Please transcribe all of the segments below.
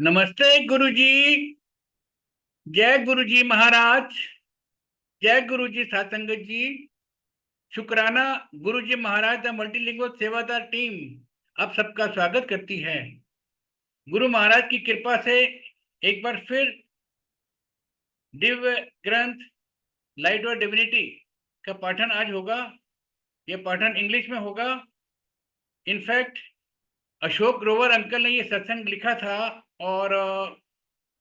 नमस्ते गुरुजी। जय गुरुजी महाराज। जय गुरुजी सातंगत जी। शुक्राना। गुरुजी महाराज द मल्टीलिंगुअल सेवादार टीम आप सबका स्वागत करती है। गुरु महाराज की कृपा से एक बार फिर दिव्य ग्रंथ लाइट और डिविनिटी का पाठन आज होगा। यह पाठन इंग्लिश में होगा। इनफैक्ट अशोक ग्रोवर अंकल ने ये सत्संग लिखा था और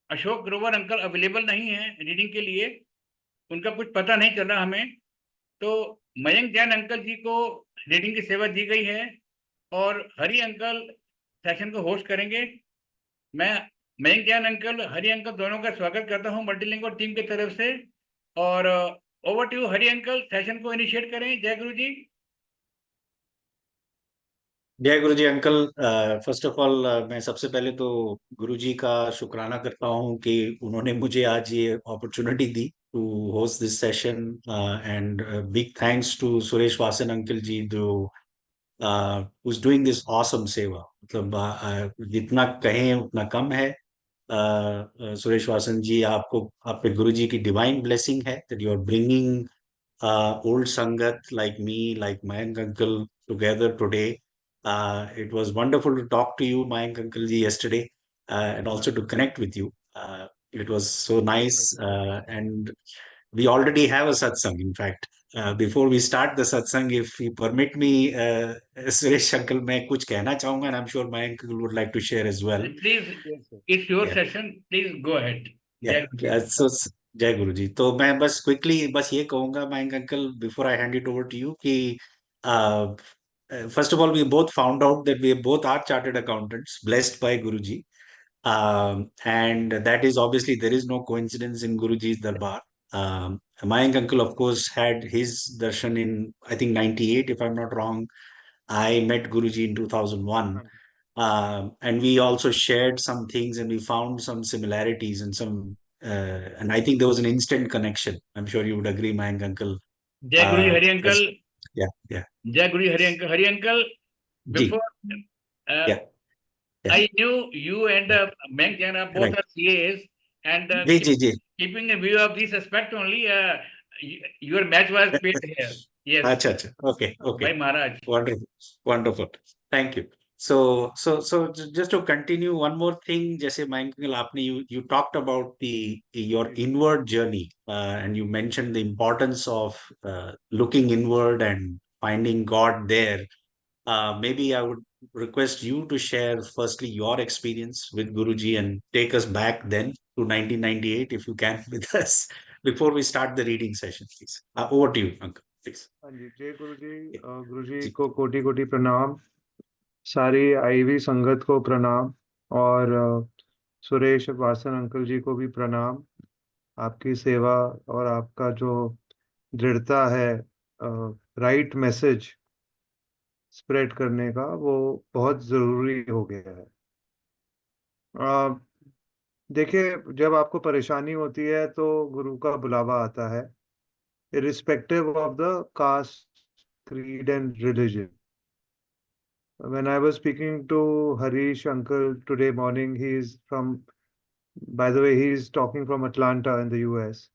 अशोक ग्रोवर अंकल अवेलेबल नहीं है रीडिंग के लिए। उनका कुछ पता नहीं चल रहा हमें। तो मयंक जैन अंकल जी को रीडिंग की सेवा दी गई है और हरि अंकल सेशन को होस्ट करेंगे। मैं मयंक जैन अंकल, हरि अंकल दोनों का स्वागत करता हूं मल्टीलिंगुअल टीम की तरफ से। और over to you Hari uncle, session को इनिशिएट करें। जय गुरु जी। जय Guru ji uncle. First of all मैं सबसे पहले तो गुरु जी का शुक्राना करता हूँ कि उन्होंने मुझे आज ये अपॉर्चुनिटी दी to host this session. And big thanks to Suresh Vasan uncle ji जो who's doing this awesome सेवा। मतलब जितना कहें उतना कम है। सुरेश वासन जी, आपको आप पे गुरु जी की डिवाइन ब्लेसिंग है that you are bringing old Sangat like me, like Mayank uncle together today. It was wonderful to talk to you, Mayank uncle ji, yesterday, and also to connect with you. It was so nice, and we already have a satsang. In fact, before we start the satsang, if you permit me, Suresh uncle, मैं कुछ कहना चाहूंगा, and I'm sure Mayank uncle would like to share as well. Please, Yes, sir. It's your Yeah. Session, please go ahead. Yeah. जय गुरु जी। So, जय गुरु जी। तो मैं बस quickly बस ये कहूंगा Mayank uncle before I hand it over to you कि first of all we both found out that we both are chartered accountants blessed by Guru ji, and that is obviously there is no coincidence in Guruji's darbar. Mayank uncle of course had his darshan in I think 98 if I'm not wrong. I met Guruji in 2001. And we also shared some things and we found some similarities and some and I think there was an instant connection. I'm sure you would agree, Mayank uncle. जय Guru ji Hari As, uncle. yeah, yeah. जय Guru ji Hari uncle. Hari uncle, Ji, before yeah, yeah. I knew you and Meng Jana both Right. are CAs, and Ji, ji, ji. keeping a view of this aspect only, your match was played here. Yes, Acha, acha. Okay, by okay. Maharaj. Wonderful, wonderful. Thank you. So just to continue one more thing, जैसे Michael आपने you talked about the your inward journey, and you mentioned the importance of looking inward and finding God there. Maybe I would request you to share firstly your experience with Guruji and take us back then to 1998 if you can with us before we start the reading session, please. Over to you, Uncle, please. हाँ जी, जय गुरु जी। Yeah. गुरु जी जी, को कोटि कोटि प्रणाम, सारी ivy संगत को प्रणाम, और सुरेश वासन अंकल जी को भी प्रणाम। आपकी सेवा और आपका जो दृढ़ता है राइट मैसेज स्प्रेड करने का, वो बहुत ज़रूरी हो गया है। देखिए, जब आपको परेशानी होती है तो गुरु का बुलावा आता है, irrespective of the caste, creed and religion. When I was speaking to Harish uncle today morning, by the way, he's talking from Atlanta in the US.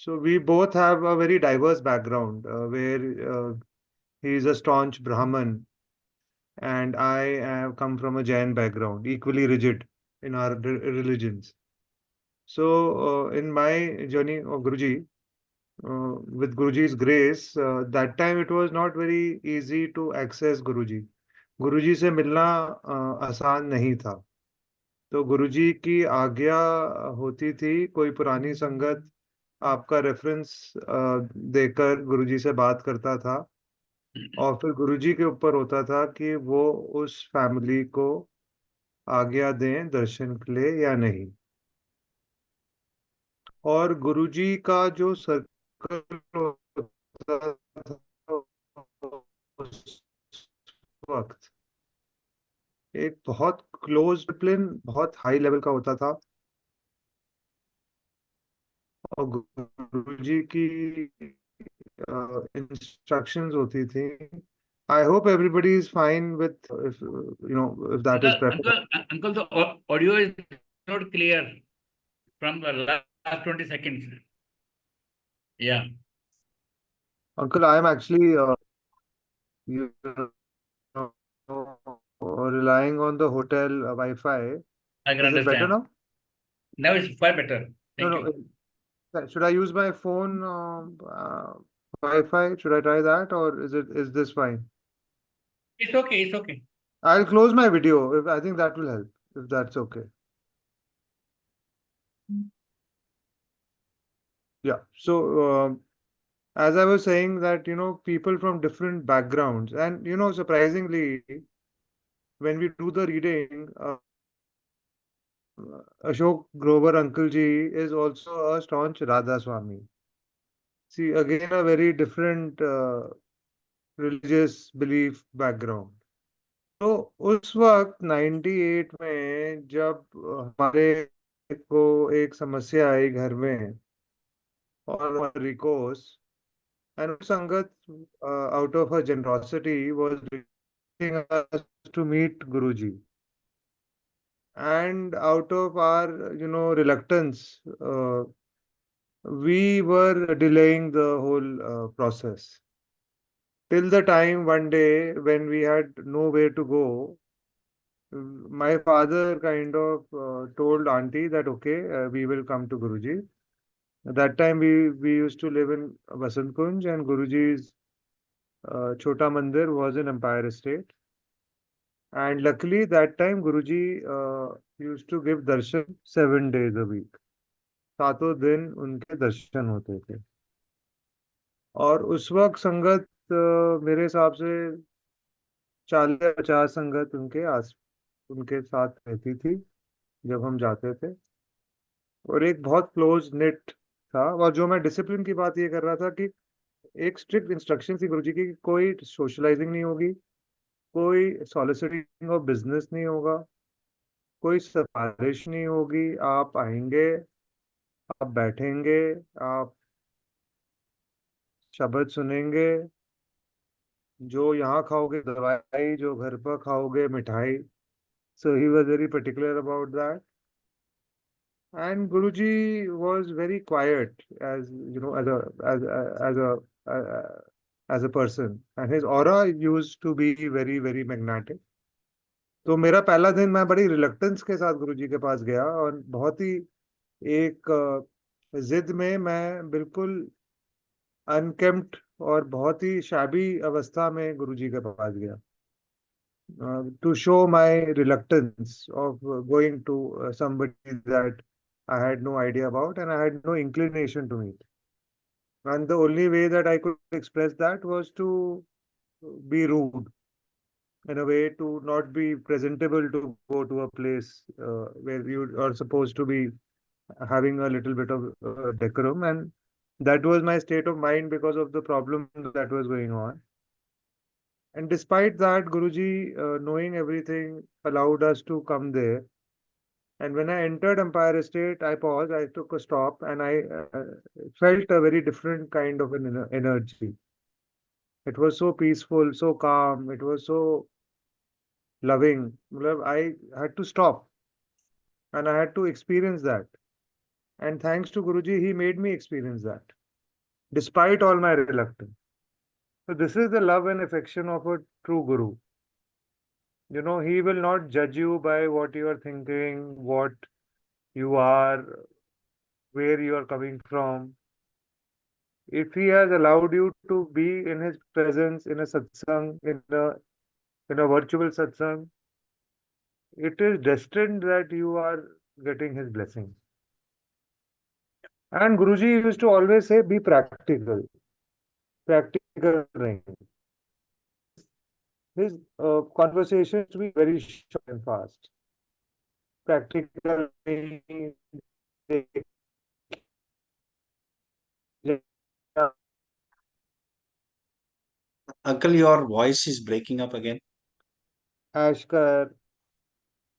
So we both have a very diverse background, where he's a staunch Brahmin and I have come from a Jain background, equally rigid in our religions. So in my journey of Guruji, with Guruji's grace, that time it was not very easy to access Guruji. गुरुजी से मिलना आसान नहीं था। तो गुरुजी की आज्ञा होती थी, कोई पुरानी संगत आपका रेफरेंस देकर गुरुजी से बात करता था, और फिर गुरुजी के ऊपर होता था कि वो उस फैमिली को आज्ञा दें दर्शन के लिए या नहीं। और गुरुजी का जो सर्कल होता था उस वक्त, एक बहुत क्लोज डिसिप्लिन, बहुत हाई लेवल का होता था, और गुरुजी की इंस्ट्रक्शंस होती थी I hope everybody is fine with if if that is preferable. Uncle, the audio is not clear from the last 20 seconds. Yeah, Uncle, I am actually you know, relying on the hotel Wi-Fi. I can Is it better understand. now? Now it's far better. No, Thank no. you. Should I use my phone Wi-Fi? Should I try that, or is this fine? It's okay. It's okay. I'll close my video. If I think that will help, if that's okay. Yeah. So as I was saying that people from different backgrounds, and surprisingly, when we do the reading, Ashok Grover Uncle Ji is also a staunch Radha Swami. See, again, a very different religious belief background. तो उस वक्त 98 में जब हमारे को एक समस्या आई घर में और रिकोर्स एंड संगत out of her generosity was requesting us to meet Guruji, and out of our reluctance we were delaying the whole process till the time one day when we had nowhere to go. My father kind of told auntie that okay, we will come to Guruji. At that time we used to live in Vasant Kunj, and Guruji's Chota Mandir was in Empire Estate. And luckily that time Guruji used to give darshan 7 days a week. सातों दिन उनके दर्शन होते थे और उस वक्त संगत मेरे हिसाब से 40-50 संगत उनके साथ रहती थी जब हम जाते थे, और एक बहुत क्लोज नेट था। और जो मैं डिसिप्लिन की बात ये कर रहा था कि एक स्ट्रिक्ट इंस्ट्रक्शन थी गुरुजी की कि कोई सोशलाइजिंग नहीं होगी, कोई सॉलिसिटिंग ऑफ बिजनेस नहीं होगा, कोई सिफारिश नहीं होगी। आप आएंगे, आप बैठेंगे, आप शब्द सुनेंगे, जो यहाँ खाओगे दवाई, जो घर पर खाओगे मिठाई। So he was very particular about that. And Guruji was very quiet, as as a person, and his aura used to be very very magnetic. तो मेरा पहला दिन मैं बड़ी रिलक्टेंस के साथ गुरुजी के पास गया, और बहुत ही एक जिद में मैं बिल्कुल अनकेम्प्ट और बहुत ही शाबी अवस्था में गुरुजी के पास गया, to show my reluctance of going to somebody that I had no idea about and I had no inclination to meet. And the only way that I could express that was to be rude, in a way to not be presentable to go to a place where you are supposed to be having a little bit of decorum. And that was my state of mind because of the problem that was going on. And despite that, Guruji, knowing everything, allowed us to come there. And when I entered Empire Estate, I paused, I took a stop, and I felt a very different kind of an energy. It was so peaceful, so calm, it was so loving. Matlab, I had to stop and I had to experience that. And thanks to Guruji, he made me experience that, despite all my reluctance. So this is the love and affection of a true Guru. He will not judge you by what you are thinking, what you are, where you are coming from. If he has allowed you to be in his presence in a satsang, in a virtual satsang, it is destined that you are getting his blessing. And Guruji used to always say, be practical. Practical thing. His conversations be very short and fast. Practical means Uncle, your voice is breaking up again. Ashkar,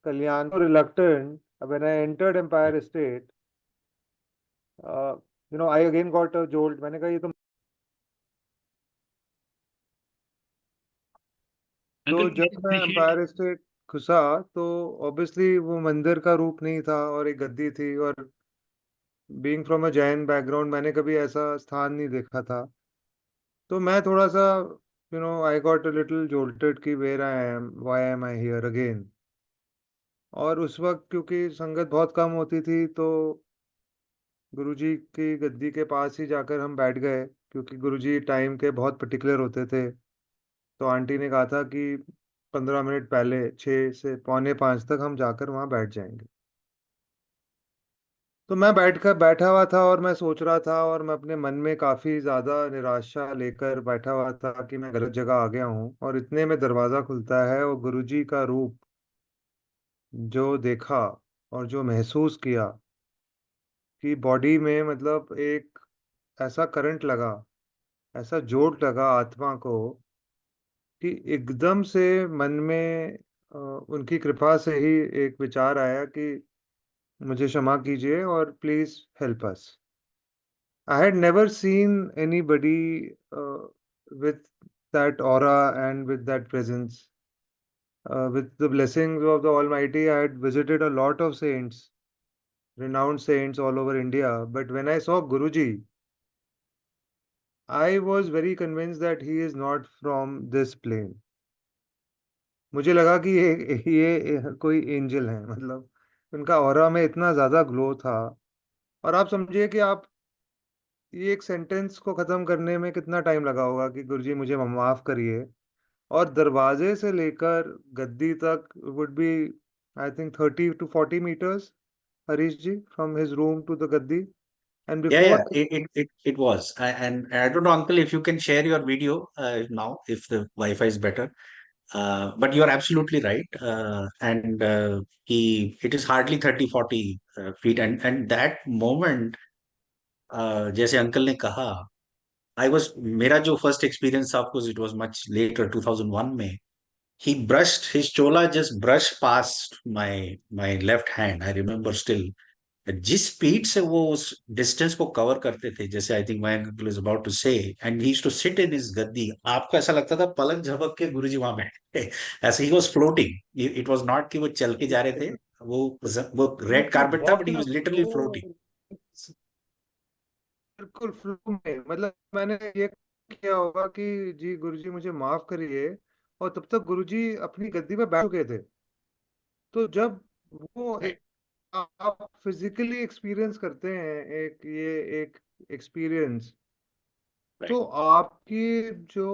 Kalyan, reluctant. When I entered Empire Estate, I again got a jolt. मैंने कहा ये तो तो Uncle, जब please मैं appreciate. Empire state घुसा तो obviously वो मंदिर का रूप नहीं था और एक गद्दी थी, और being from a Jain background मैंने कभी ऐसा स्थान नहीं देखा था। तो मैं थोड़ा सा I got a little jolted कि where I am, why am I here again. और उस वक्त क्योंकि संगत बहुत कम होती थी तो गुरुजी की गद्दी के पास ही जाकर हम बैठ गए, क्योंकि गुरुजी टाइम के बहुत पर्टिकुलर होते थे। तो आंटी ने कहा था कि 15 मिनट पहले 6 से 4:45 तक हम जाकर वहाँ बैठ जाएंगे। तो मैं बैठा हुआ था और मैं सोच रहा था, और मैं अपने मन में काफी ज्यादा निराशा लेकर बैठा हुआ था कि मैं गलत जगह आ गया हूँ। और इतने में दरवाजा खुलता है और गुरुजी का रूप जो देखा और जो महसूस किया कि बॉडी में मतलब एक ऐसा करंट लगा, ऐसा जोट लगा आत्मा को कि एकदम से मन में उनकी कृपा से ही एक विचार आया कि मुझे क्षमा कीजिए और please help us. I had never seen anybody with that aura and with that presence. With the blessings of the Almighty, I had visited a lot of saints, renowned saints all over India. But when I saw Guruji, I was very convinced that he is not from this plane. मुझे लगा कि ये कोई angel है, मतलब उनका aura में इतना ज्यादा ग्लो था। और आप समझिए कि आप ये एक सेंटेंस को खत्म करने में कितना टाइम लगा होगा कि गुरुजी मुझे माफ करिए। और दरवाजे से लेकर गद्दी तक would be I think 30 to 40 meters, Harish ji, from his room to the गद्दी। And Yeah, yeah, before it was. And I don't know, uncle, if you can share your video now, if the Wi-Fi is better. But you're absolutely right. It is hardly 30-40 feet. And that moment, जैसे uncle ने कहा, मेरा जो first experience था, of course it was much later 2001 में. He brushed his chola, just brushed past my left hand. I remember still. जिस speed से वो उस डिस्टेंस को कवर करते थे, जैसे I think my uncle is about to say, and he used to sit in his गद्दी, आपको ऐसा लगता था पलक झपक के गुरुजी वहां बैठे. ऐसे he was floating. It was not कि वो चल के जा रहे थे. वो रेड कारपेट था, but he was literally floating. बिल्कुल फ्लो में, मतलब मैंने ये किया होगा कि जी गुरुजी मुझे माफ करिए, और तब तक गुरुजी अपनी गद्दी पे बैठ चुके थे। तो जब वो राइट. आप फिजिकली एक्सपीरियंस करते हैं एक एक्सपीरियंस, राइट. तो आपकी जो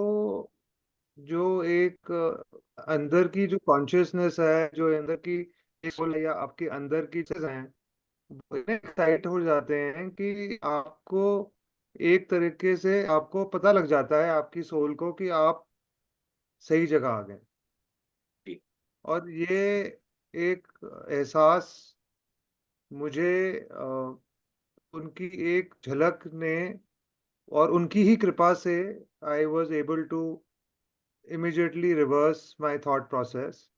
जो एक अंदर की जो कॉन्शियसनेस है, जो अंदर की सोल है, या आपके अंदर की चीज है, वो इतने एक्साइट हो जाते हैं कि आपको एक तरीके से आपको पता लग जाता है आपकी सोल को कि आप सही जगह आ गए। और ये एक एहसास मुझे उनकी एक झलक ने और उनकी ही कृपा से I was able to immediately reverse my thought process.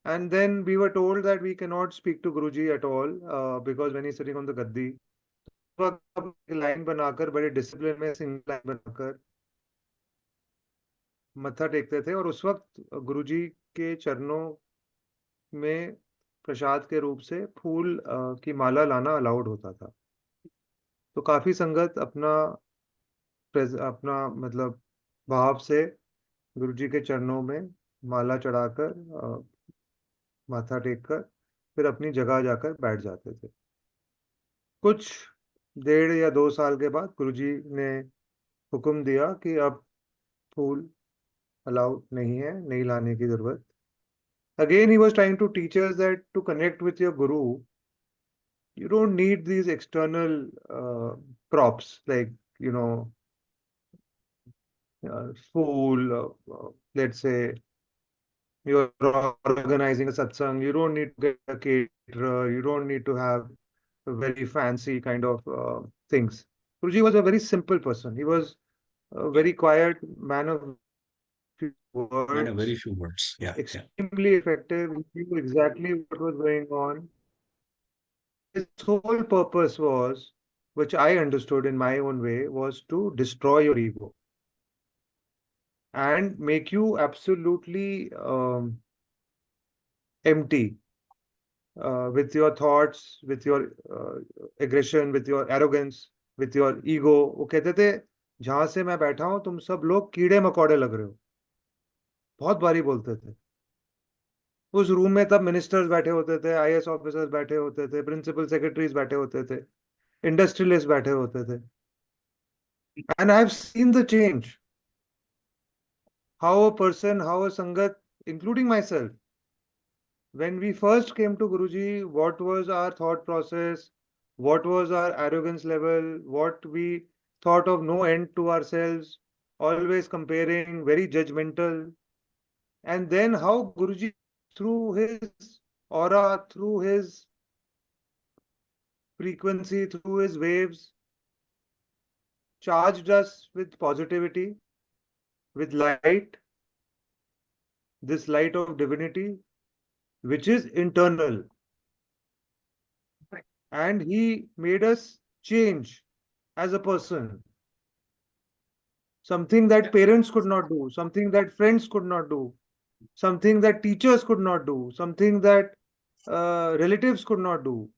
And then we were told that we cannot speak to Guruji at all because when he's sitting on the gaddi, line बनाकर बड़े डिसिप्लिन में single line बनाकर मत्था टेकते थे, और उस वक्त गुरुजी के चरणों में प्रसाद के रूप से फूल की माला लाना अलाउड होता था। तो काफी संगत अपना मतलब भाव से गुरुजी के चरणों में माला चढ़ाकर माथा टेक कर फिर अपनी जगह जाकर बैठ जाते थे। कुछ 1.5 या 2 साल के बाद गुरुजी ने हुक्म दिया कि अब फूल अलाउड नहीं है, नहीं लाने की जरूरत। Again he was trying to teach us that to connect with your guru you don't need these external props like you know fool let's say you're organizing a satsang, you don't need to get a caterer, you don't need to have a very fancy kind of things. Guruji was a very simple person. He was a very quiet man of few Man, a very words, few words. Yeah, yeah. extremely effective. He knew exactly what was going on. His whole purpose was, which I understood in my own way, was to destroy your ego. and make you absolutely empty with your thoughts, with your aggression, with your arrogance, with your ego. वो कहते थे जहां से मैं बैठा हूं तुम सब लोग कीड़े मकोड़े लग रहे हो, बहुत बारी बोलते थे। उस रूम में तब मिनिस्टर्स बैठे होते थे, आईएएस ऑफिसर्स बैठे होते थे, प्रिंसिपल सेक्रेटरीज बैठे होते थे, इंडस्ट्रियलिस्ट बैठे होते थे। And I have seen the change, how a person, how a sangat, including myself, when we first came to Guruji, what was our thought process, what was our arrogance level, what we thought of no end to ourselves, always comparing, very judgmental. And then how Guruji, through his aura, through his frequency, through his waves, charged us with positivity, with light, this light of divinity, which is internal. And he made us change as a person. Something that parents could not do, something that friends could not do, something that teachers could not do, something that relatives could not do.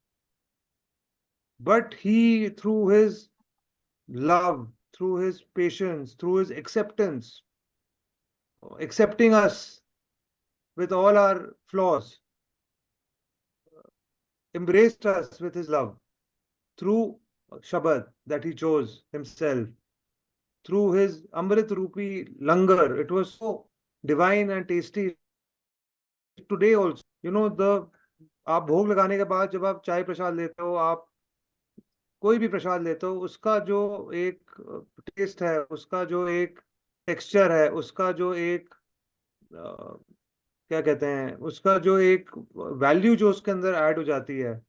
But he, through his love, through his patience, through his acceptance, accepting us with all our flaws, embraced us with his love through Shabad that he chose himself, through his Amrit Rupi Langar. It was so divine and tasty. Today also, आप भोग लगाने के बाद जब आप चाय प्रसाद लेते हो, आप कोई भी प्रसाद लेते हो, उसका जो एक टेस्ट है, उसका जो एक टेक्सचर है, उसका जो एक क्या कहते हैं, उसका जो एक वैल्यू जो उसके अंदर ऐड हो जाती है,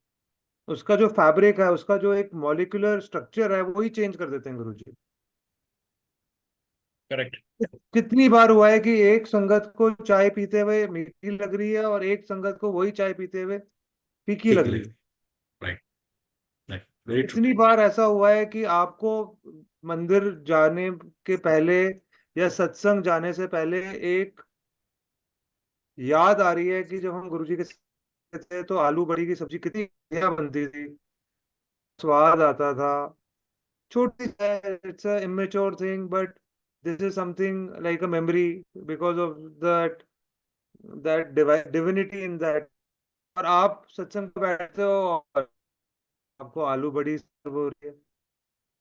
उसका जो फैब्रिक है, उसका जो एक मॉलिक्यूलर स्ट्रक्चर है, वही चेंज कर देते हैं गुरुजी। करेक्ट। कितनी बार हुआ है कि एक संगत को चाय पीते हुए मीठी लग रही है और एक संगत को वही चाय पीते हुए फीकी लग रही है। Very true. इतनी बार ऐसा हुआ है कि आपको मंदिर जाने के पहले या सत्संग जाने से पहले एक याद आ रही है कि जब हम गुरुजी के साथ थे तो आलू बड़ी की सब्जी कितनी बढ़िया बनती थी, स्वाद आता था। छोटी it's a immature thing, but this is something like a memory because of that divinity in that। और आप सत्संग में बैठते हो और आपको आलू बड़ी सर्व हो रही है,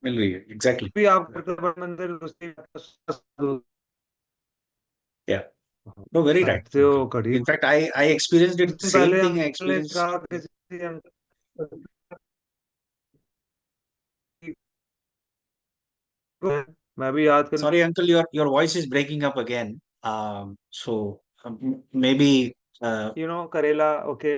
मिल रही है, exactly. भी आप मंदिर उसकी Yeah. No, very right. बैठते हो कढ़ी। In fact, I experienced it. कुछ दिन Same पहले thing I हमने experienced. कहा किसी मैं भी याद कर Sorry, uncle, your voice is breaking up again. So maybe करेला। ओके,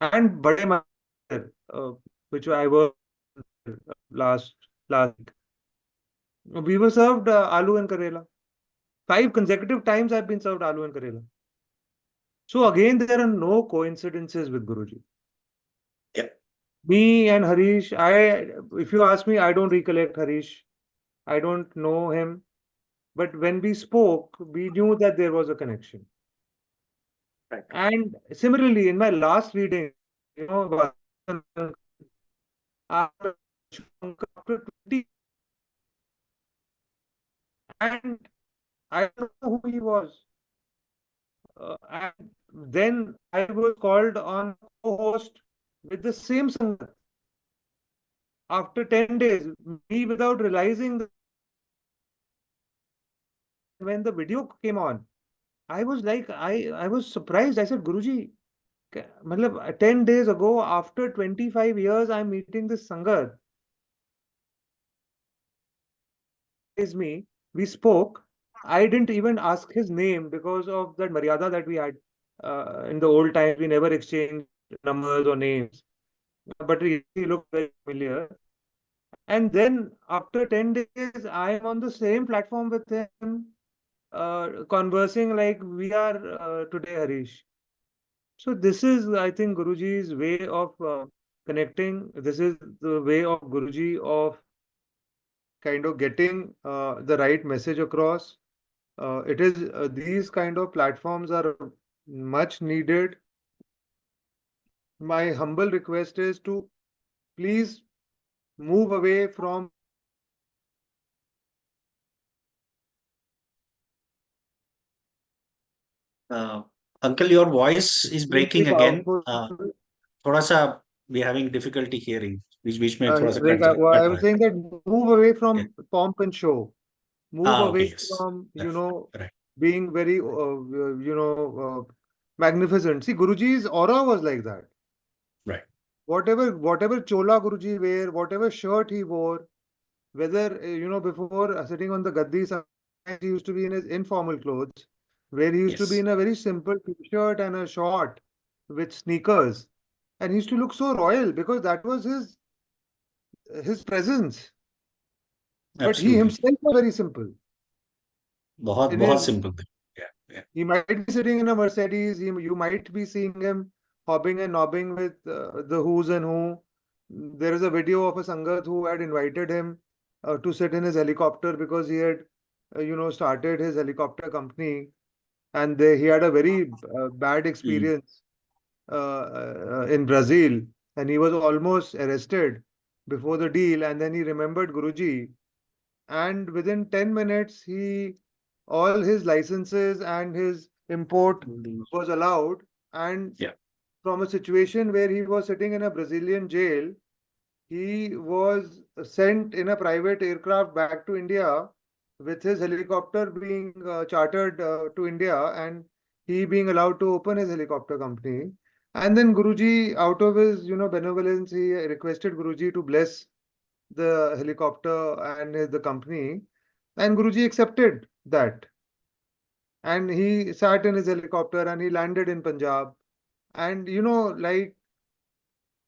and बड़े मंदिर which I was last week, we were served aloo and karela. 5 consecutive times I've been served aloo and karela. So again, there are no coincidences with Guruji. Yeah. Me and Harish, if you ask me, I don't recollect Harish. I don't know him. But when we spoke, we knew that there was a connection. Right. And similarly, in my last reading, after 20, and I don't know who he was. And then I was called on co-host with the same Sangat. After 10 days, me without realizing that when the video came on, I was like, I was surprised. I said, Guruji, 10 days ago, after 25 years, I'm meeting this Sangat. Is me, we spoke. I didn't even ask his name because of that Maryada that we had. In the old times, we never exchanged numbers or names. But he looked very familiar. And then after 10 days, I am on the same platform with him, conversing like we are today, Harish. So this is, I think, Guruji's way of connecting. This is the way of Guruji of kind of getting the right message across. It is these kind of platforms are much needed. My humble request is to please move away from Uncle, your voice is breaking very again. powerful. थोड़ा सा we are having difficulty hearing. बीच बीच में थोड़ा सा Like cut I रहा was saying that move away from है. pomp and show. Move Okay, away yes. from, Right. being very, magnificent. See, Guruji's aura was like that. Right. Whatever chola Guruji wear, whatever shirt he wore, whether, before sitting on the gaddi, sometimes he used to be in his informal clothes, where he used to be Yes. in a very simple t-shirt and a short with sneakers. And he used to look so royal because that was his presence. But he Absolutely. himself was very simple. बहुत In बहुत his, simple thing. Yeah. he might be sitting in a Mercedes. You might be seeing him hopping and nobbing with the who's and who. There is a video of a Sangat who had invited him to sit in his helicopter because he had, started his helicopter company, and he had a very bad experience in Brazil, and he was almost arrested before the deal. And then he remembered Guruji, and within 10 minutes he all his licenses and his import was allowed. And Yeah. from a situation where he was sitting in a Brazilian jail, he was sent in a private aircraft back to India, with his helicopter being chartered to India, and he being allowed to open his helicopter company. And then Guruji, out of his benevolence, he requested Guruji to bless the helicopter and the company, and Guruji accepted that. And he sat in his helicopter and he landed in Punjab. And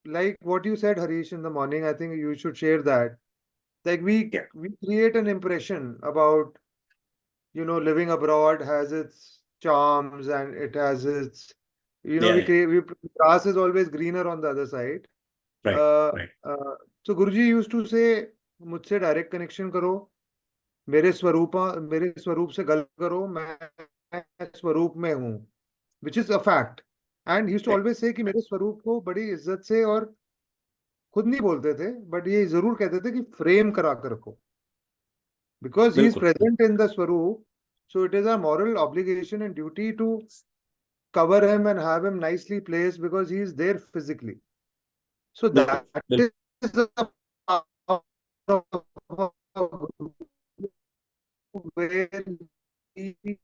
like what you said, Harish, in the morning, I think you should share that. Like Yeah. we create an impression about living abroad has its charms and it has its Yeah. we create we grass is always greener on the other side. Right. Uh, Right. so Guruji used to say, मुझसे direct connection करो, मेरे स्वरूप से गल करो, मैं स्वरूप में हूँ, which is a fact. And he used to Right. always say कि मेरे स्वरूप को बड़ी इज्जत से, और खुद नहीं बोलते थे बट ये जरूर कहते थे कि फ्रेम करा कर रखो, because he is बिल्कुल. present in the swaroop. So it is our moral obligation and duty to cover him and have him nicely placed because he is there physically. So बिल्कुल. that बिल्कुल. is the power of where he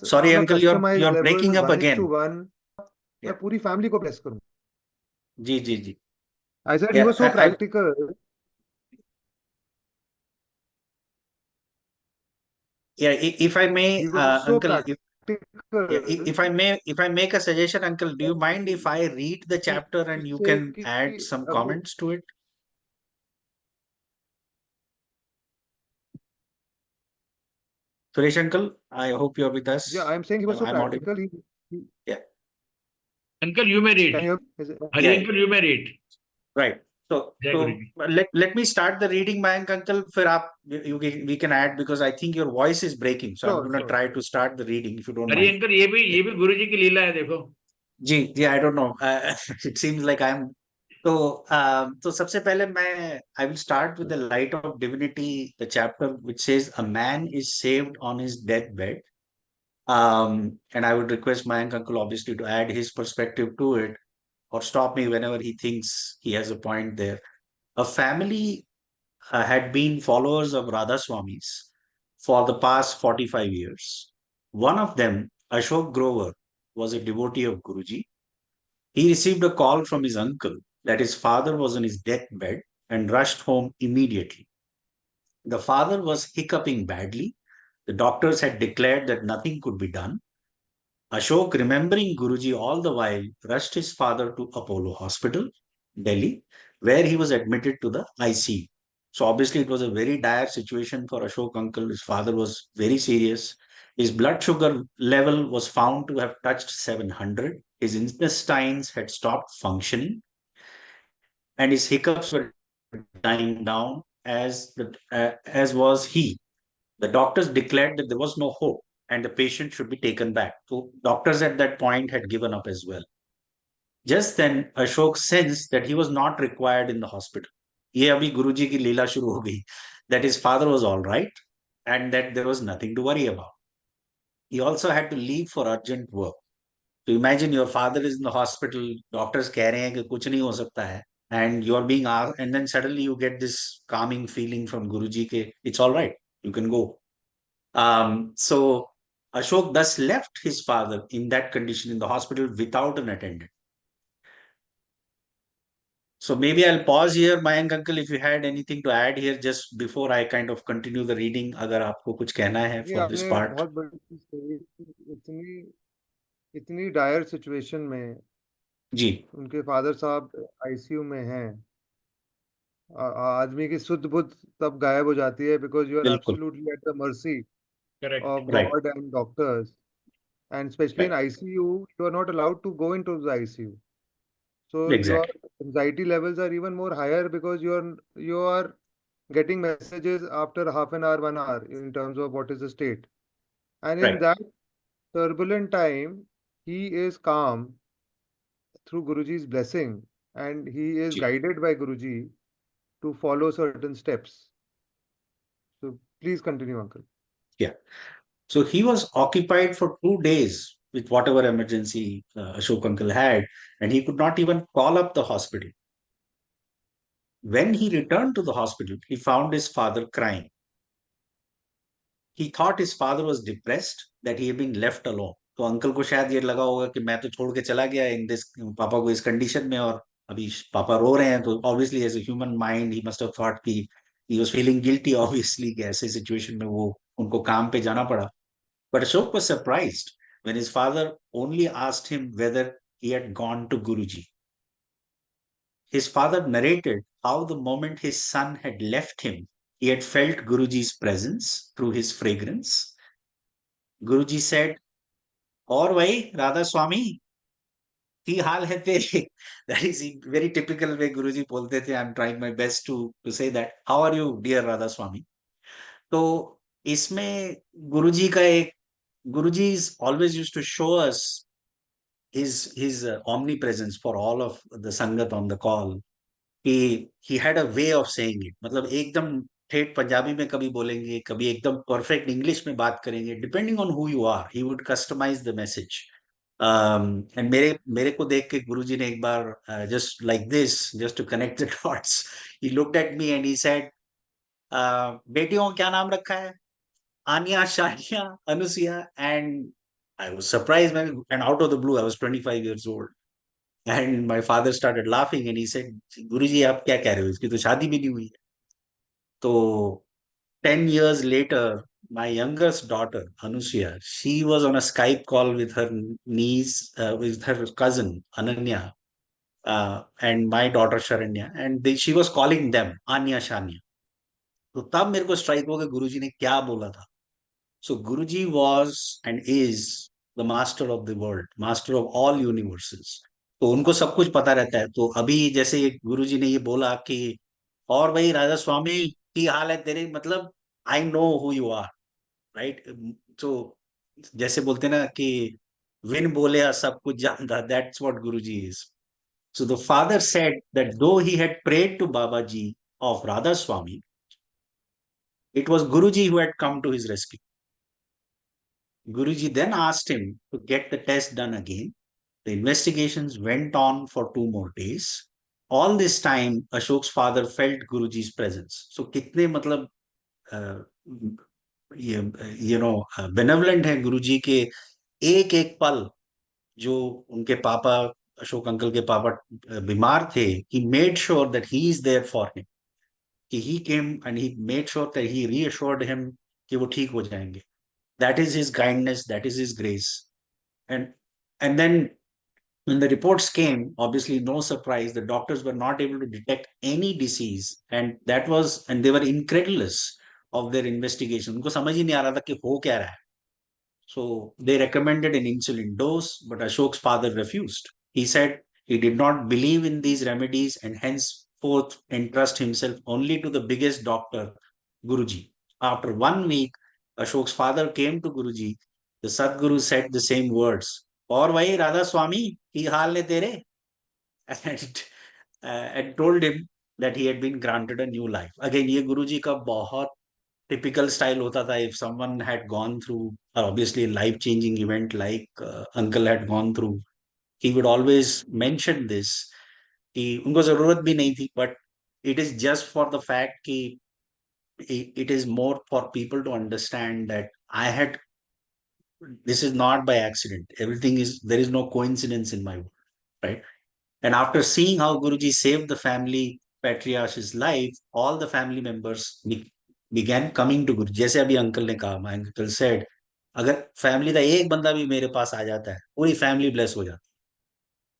Sorry, on a uncle, customized you're level, breaking up 1:1, again. मैं Yeah. पूरी family को bless करूँ. जी. I said he Yeah. was so practical. Yeah. If I may, He was so uncle, practical. if I may, if I make a suggestion, uncle, do you mind if I read the chapter and you say can कि add some अब comments to it? Suresh uncle, I hope you're with us. yeah, I'm saying he was so I'm audible. practical. He Yeah. Uncle, you may read. can you hear me? Is it- Hari Yeah. uncle, you may read. Right. So, Jai Guruji. let me start the reading, Mayank uncle. फिर आप we can add because I think your voice is breaking. So I'm Sure, going to sure. try to start the reading if you don't Hari mind. Uncle ये भी गुरुजी की लीला है देखो. जी, I don't know. It seems like I'm. तो सबसे पहले I will start with the light of divinity, the chapter which says a man is saved on his deathbed. And I would request Mayank uncle obviously to add his perspective to it or stop me whenever he thinks he has a point there. A family had been followers of Radha Swami's for the past 45 years. One of them, Ashok Grover, was a devotee of Guruji. He received a call from his uncle that his father was on his deathbed and rushed home immediately. The father was hiccuping badly. The doctors had declared that nothing could be done. Ashok, remembering Guruji all the while, rushed his father to Apollo Hospital, Delhi, where he was admitted to the ICU. So obviously it was a very dire situation for Ashok uncle. His father was very serious. His blood sugar level was found to have touched 700. His intestines had stopped functioning, and his hiccups were dying down as was he. The doctors declared that there was no hope and the patient should be taken back. So doctors at that point had given up as well. Just then, Ashok sensed that he was not required in the hospital. ये अभी गुरुजी की लीला शुरू हो गई. That his father was all right and that there was nothing to worry about. He also had to leave for urgent work. So imagine your father is in the hospital, doctors कह रहे हैं कि कुछ नहीं हो सकता है, and you are being asked, and then suddenly you get this calming feeling from Guruji ke it's all right, you can go. So Ashok thus left his father in that condition in the hospital without an attendant. So maybe I'll pause here, Mayank uncle, if you had anything to add here just before I kind of continue the reading, अगर आपको कुछ कहना है ये for this आपने part. बहुत बड़ी चीज कही कि इतनी इतनी डायर सिचुएशन में जी उनके फादर साहब आईसीयू में हैं, आदमी की सुध बुध तब गायब हो जाती है, बिकॉज यू आर बिल्कुल absolutely at the mercy Correct. of right God and doctors, and especially in right ICU, you are not allowed to go into the ICU. So your exactly anxiety levels are even more higher because you are getting messages after half an hour, 1 hour in terms of what is the state. And in right that turbulent time, he is calm through Guruji's blessing, and he is जी guided by Guruji to follow certain steps. So please continue, uncle. yeah. So he was occupied for 2 days with whatever emergency Ashok uncle had, and he could not even call up the hospital. When he returned to the hospital, he found his father crying. He thought his father was depressed, that he had been left alone. तो uncle को शायद ये लगा होगा कि मैं तो छोड़ के चला गया इन दिस पापा को इस कंडीशन में, और अभी पापा रो रहे हैं, तो obviously as a human mind he must have thought कि he was feeling guilty obviously कि ऐसे सिचुएशन में वो उनको काम पे जाना पड़ा. But Ashok was surprised when his father only asked him whether he had gone to Guruji. His father narrated how the moment his son had left him, he had felt Guruji's presence through his fragrance. Guruji said, और भाई राधा स्वामी की हाल है तेरे. That is very typical way Guruji बोलते थे. I'm trying my best to say that. How are you, dear Radha Swami? तो इसमें गुरुजी का एक Guruji is always used to show us his omnipresence for all of the sangat on the call. He had a way of saying it. मतलब एकदम ठेठ पंजाबी में कभी बोलेंगे, कभी एकदम परफेक्ट इंग्लिश में बात करेंगे. Depending on who you are, he would customise the message. And मेरे मेरे को देख के गुरुजी ने एक बार just like this, just to connect the dots, he looked at me and he said, बेटियों क्या नाम रखा है? Anya, Shania, Anusia, and I was surprised, man. And out of the blue, I was 25 years old. And my father started laughing and he said, Guruji, आप क्या कह रहे हो? इसकी तो शादी भी नहीं हुई है. तो 10 years later, my youngest daughter, Anusia, she was on a Skype call with her niece, with her cousin, Ananya, and my daughter, Sharanya. And she was calling them Anya, Shania. तो तब मेरे को स्ट्राइक हुआ कि गुरुजी ने क्या बोला था. So Guruji was and is the master of the world, master of all universes. तो उनको सब कुछ पता रहता है. तो अभी जैसे गुरुजी ने ये बोला कि और भाई राजा स्वामी की हाल है तेरे, मतलब I know who you are, right. तो जैसे बोलते ना कि विन बोले सब कुछ जानता, that's what Guruji is. So the father said that though he had prayed to Babaji of Radha Swami, it was Guruji who had come to his rescue. Guruji then asked him to get the test done again. The investigations went on for 2 more days. All this time, Ashok's father felt Guruji's presence. So, कितने मतलब benevolent है गुरुजी के. एक एक पल जो उनके पापा, अशोक अंकल के पापा बीमार थे, he made sure that he is there for him. कि he came and he made sure that he reassured him कि वो ठीक हो जाएंगे. That is his kindness, that is his grace. And then when the reports came, obviously no surprise, the doctors were not able to detect any disease, and they were incredulous of their investigation. उनको समझ ही नहीं आ रहा था कि हो क्या रहा है. So they recommended an insulin dose, but Ashok's father refused. He said he did not believe in these remedies and henceforth entrust himself only to the biggest doctor, Guruji. After 1 week, Ashok's father came to Guruji. The Sadguru said the same words. और वही राधा स्वामी की हाल ने तेरे and, and told him that he had been granted a new life. Again, ये गुरुजी का बहुत typical style होता था. If someone had gone through obviously a life changing event like uncle had gone through, he would always mention this कि उनको जरूरत भी नहीं थी, but it is just for the fact कि it is more for people to understand that this is not by accident. Everything is, there is no coincidence in my world, right? And after seeing how Guruji saved the family patriarch's life, all the family members began coming to Guruji. जैसे अभी uncle ने कहा, my uncle said, अगर family का एक बंदा भी मेरे पास आ जाता है, पूरी फैमिली ब्लेस हो जाती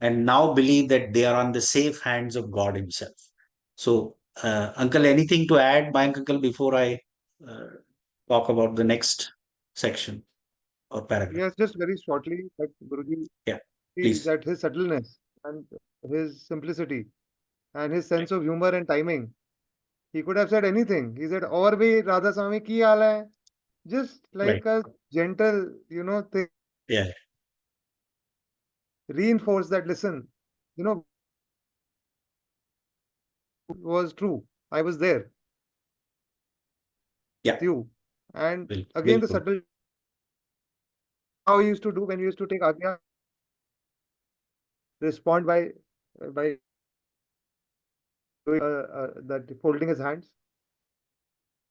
है. And now believe that they are on the safe hands of God Himself. So, Uncle, anything to add, my uncle, before I talk about the next section or paragraph? Yes, just very shortly, that Guruji, Yeah, please. that his subtleness and his simplicity and his sense of humor and timing, he could have said anything. He said, "और भी राधा स्वामी की हाल है?" Just like a gentle, thing, Yeah, reinforce that. Listen, was true. I was there yeah. with you, and Bil- again the bilkul. subtle. How he used to do when we used to take agya, respond by doing that, folding his hands.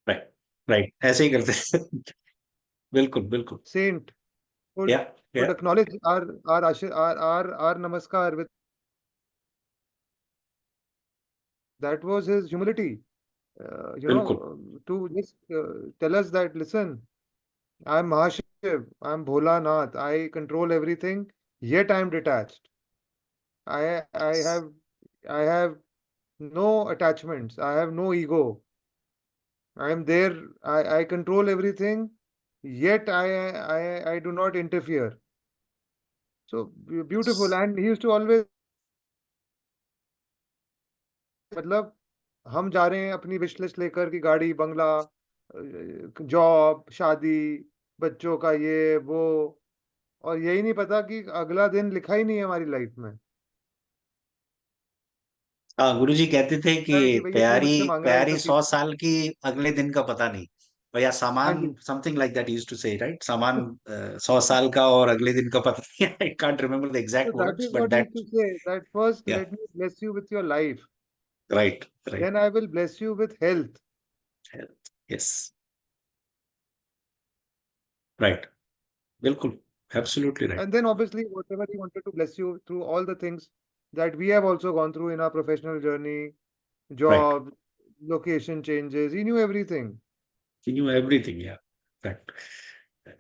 Right, right. ऐसे ही करते हैं. बिल्कुल, बिल्कुल. Saint would Yeah, would yeah. acknowledge our namaskar with. That was his humility. बिल्कुल. To just tell us that, listen, I'm Mahashiv, I'm Bholanath, I control everything, yet I'm detached. I I have I have no attachments, I have no ego. I am there, I control everything, yet I do not interfere. So beautiful. And he used to always, मतलब हम जा रहे हैं अपनी wish list लेकर कि गाड़ी, बंगला, job, शादी, बच्चों का ये वो, और यही नहीं पता कि अगला दिन लिखा ही नहीं है हमारी लाइफ में। हाँ, गुरुजी कहते थे कि है कि भाई ये तू प्यारी मुझसे मांग रहा है, ये प्यारी तो 100 ठीक है। साल की अगले दिन का पता नहीं. और या हाँ सामान, जी। Something like that used to say, right? सामान 100 साल का और अगले दिन का पता नहीं. I can't remember the So exact that words, is but what he used that. to say, that first या, let me bless you with your life, right, right. then I will bless you with health. Yes, right. बिल्कुल, absolutely right. And then obviously whatever he wanted to bless you through all the things that we have also gone through in our professional journey, right. job, location changes, he knew everything. He knew everything, yeah. Correct.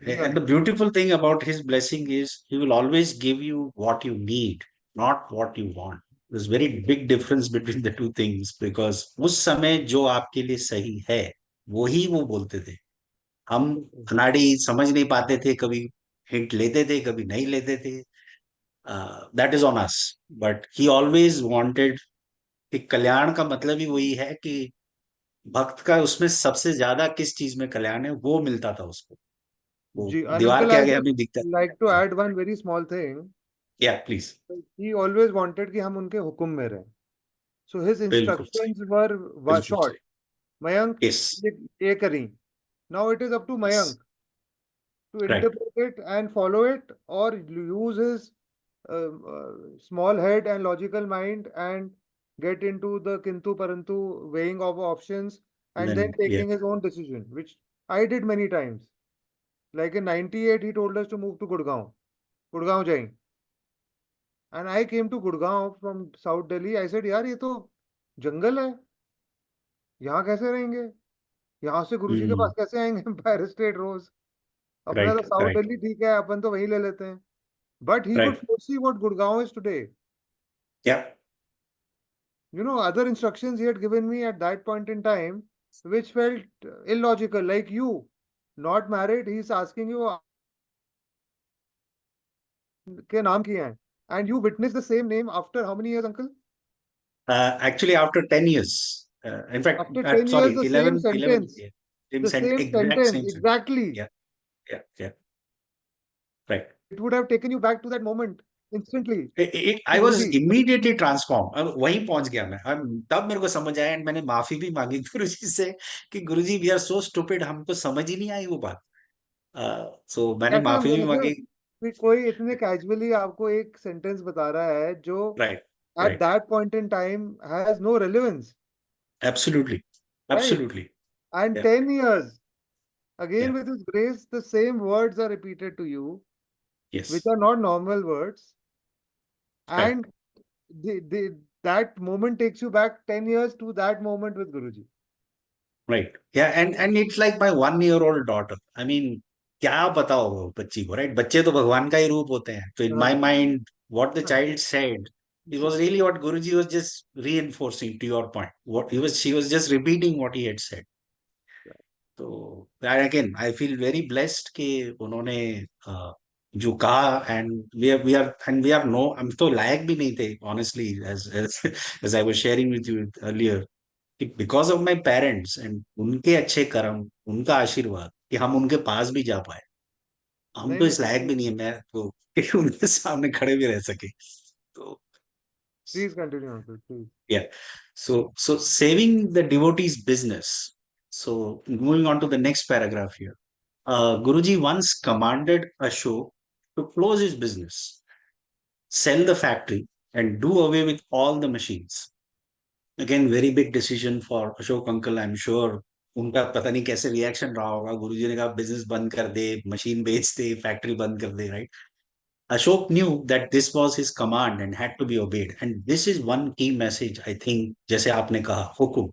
Yeah. And the beautiful thing about his blessing is he will always give you what you need, not what you want. There's very big difference between the two things, because उस समय जो आपके लिए सही है वही वो बोलते थे. हम अनाड़ी समझ नहीं पाते थे, कभी हिंट लेते थे, कभी नहीं लेते थे. That is on us. But he always wanted कि कल्याण का मतलब ही वही है कि भक्त का उसमें सबसे ज्यादा किस चीज में कल्याण है वो मिलता था उसको. वो Ji, and दीवार uncle, के I आगे would हमें दिखता. like to add one very small thing. या प्लीज. He always wanted कि हम उनके हुक्म में रहें. So his बिल्कुल सही, instructions were बिल्कुल short. सही. Mayank, यस, ये करी. Now it is up to Mayank to right. interpret it and follow it, or use his small head and logical mind and get into the kintu parantu weighing of options and then या, taking his own decision, which I did many times. Like in 98, he told us to move to Gurgaon. Gurgaon जाएं. And I came to Gurgaon from South Delhi. I said, यार ये तो जंगल है, यहाँ कैसे रहेंगे? यहाँ से गुरुजी के पास कैसे आएंगे? एम्पायर स्टेट रोज. अपना राइट, तो साउथ राइट, दिल्ली ठीक है, अपन तो वहीं ले लेते हैं. But he could right. foresee what Gurgaon is today. या, Other instructions he had given me at that point in time, which felt illogical. Like you, not married, he's asking you के नाम किए हैं, and you witness the same name after how many years, uncle? Actually, after 10 years, in fact, After 10 years, sorry, the same 11 sentence, years. the same Exact sentence, same sentence. exactly. Yeah, yeah, yeah. Right. It would have taken you back to that moment instantly. I कि was Guruji, immediately transformed. अब वहीं पहुंच गया मैं. अब तब मेरे को समझ आया एंड मैंने माफी भी मांगी गुरुजी से कि गुरुजी वी आर सो स्टूपिड, हमको समझ ही नहीं आई वो बात. सो मैंने कैसे माफी भी मतलब मांगी. कि कोई इतने कैजुअली आपको एक सेंटेंस बता रहा है जो right, at right. that point in time has no relevance, absolutely, right? Absolutely. And या, 10 years, या, again with His grace, the same words are repeated to you, yes. which are not normal words, right. and that moment takes you back 10 years to that moment with Guruji. Right. Yeah, and it's like my 1 year old daughter. I mean क्या बताओ वो बच्ची को, right? बच्चे तो भगवान का ही रूप होते हैं. तो इन माय हाँ, माइंड व्हाट द हाँ, child said, it was really what Guruji was just reinforcing to your point. She was just repeating what he had said. तो again I feel very blessed कि उन्होंने जो कहा. And no, हम तो लायक भी नहीं थे honestly, as I was sharing with you earlier, कि because of my parents and उनके अच्छे कर्म, उनका आशीर्वाद, कि हम उनके पास भी जा पाए. हम नहीं तो नहीं इस लायक भी बिल्कुल, नहीं है मैं तो कि उनके सामने खड़े भी रह सके. तो please continue uncle please. yeah. So saving the devotee's business. So moving on to the next paragraph here. Guruji once commanded Ashok to close his business, sell the factory, and do away with all the machines. Again, very big decision for Ashok uncle, I'm sure. उनका पता नहीं कैसे reaction रहा होगा. गुरुजी ने कहा business बंद कर दे, मशीन बेच दे, फैक्ट्री बंद कर दे, right? Ashok knew that this was his command and had to be obeyed. And this is one key message, I think, जैसे आपने कहा, हुकुम.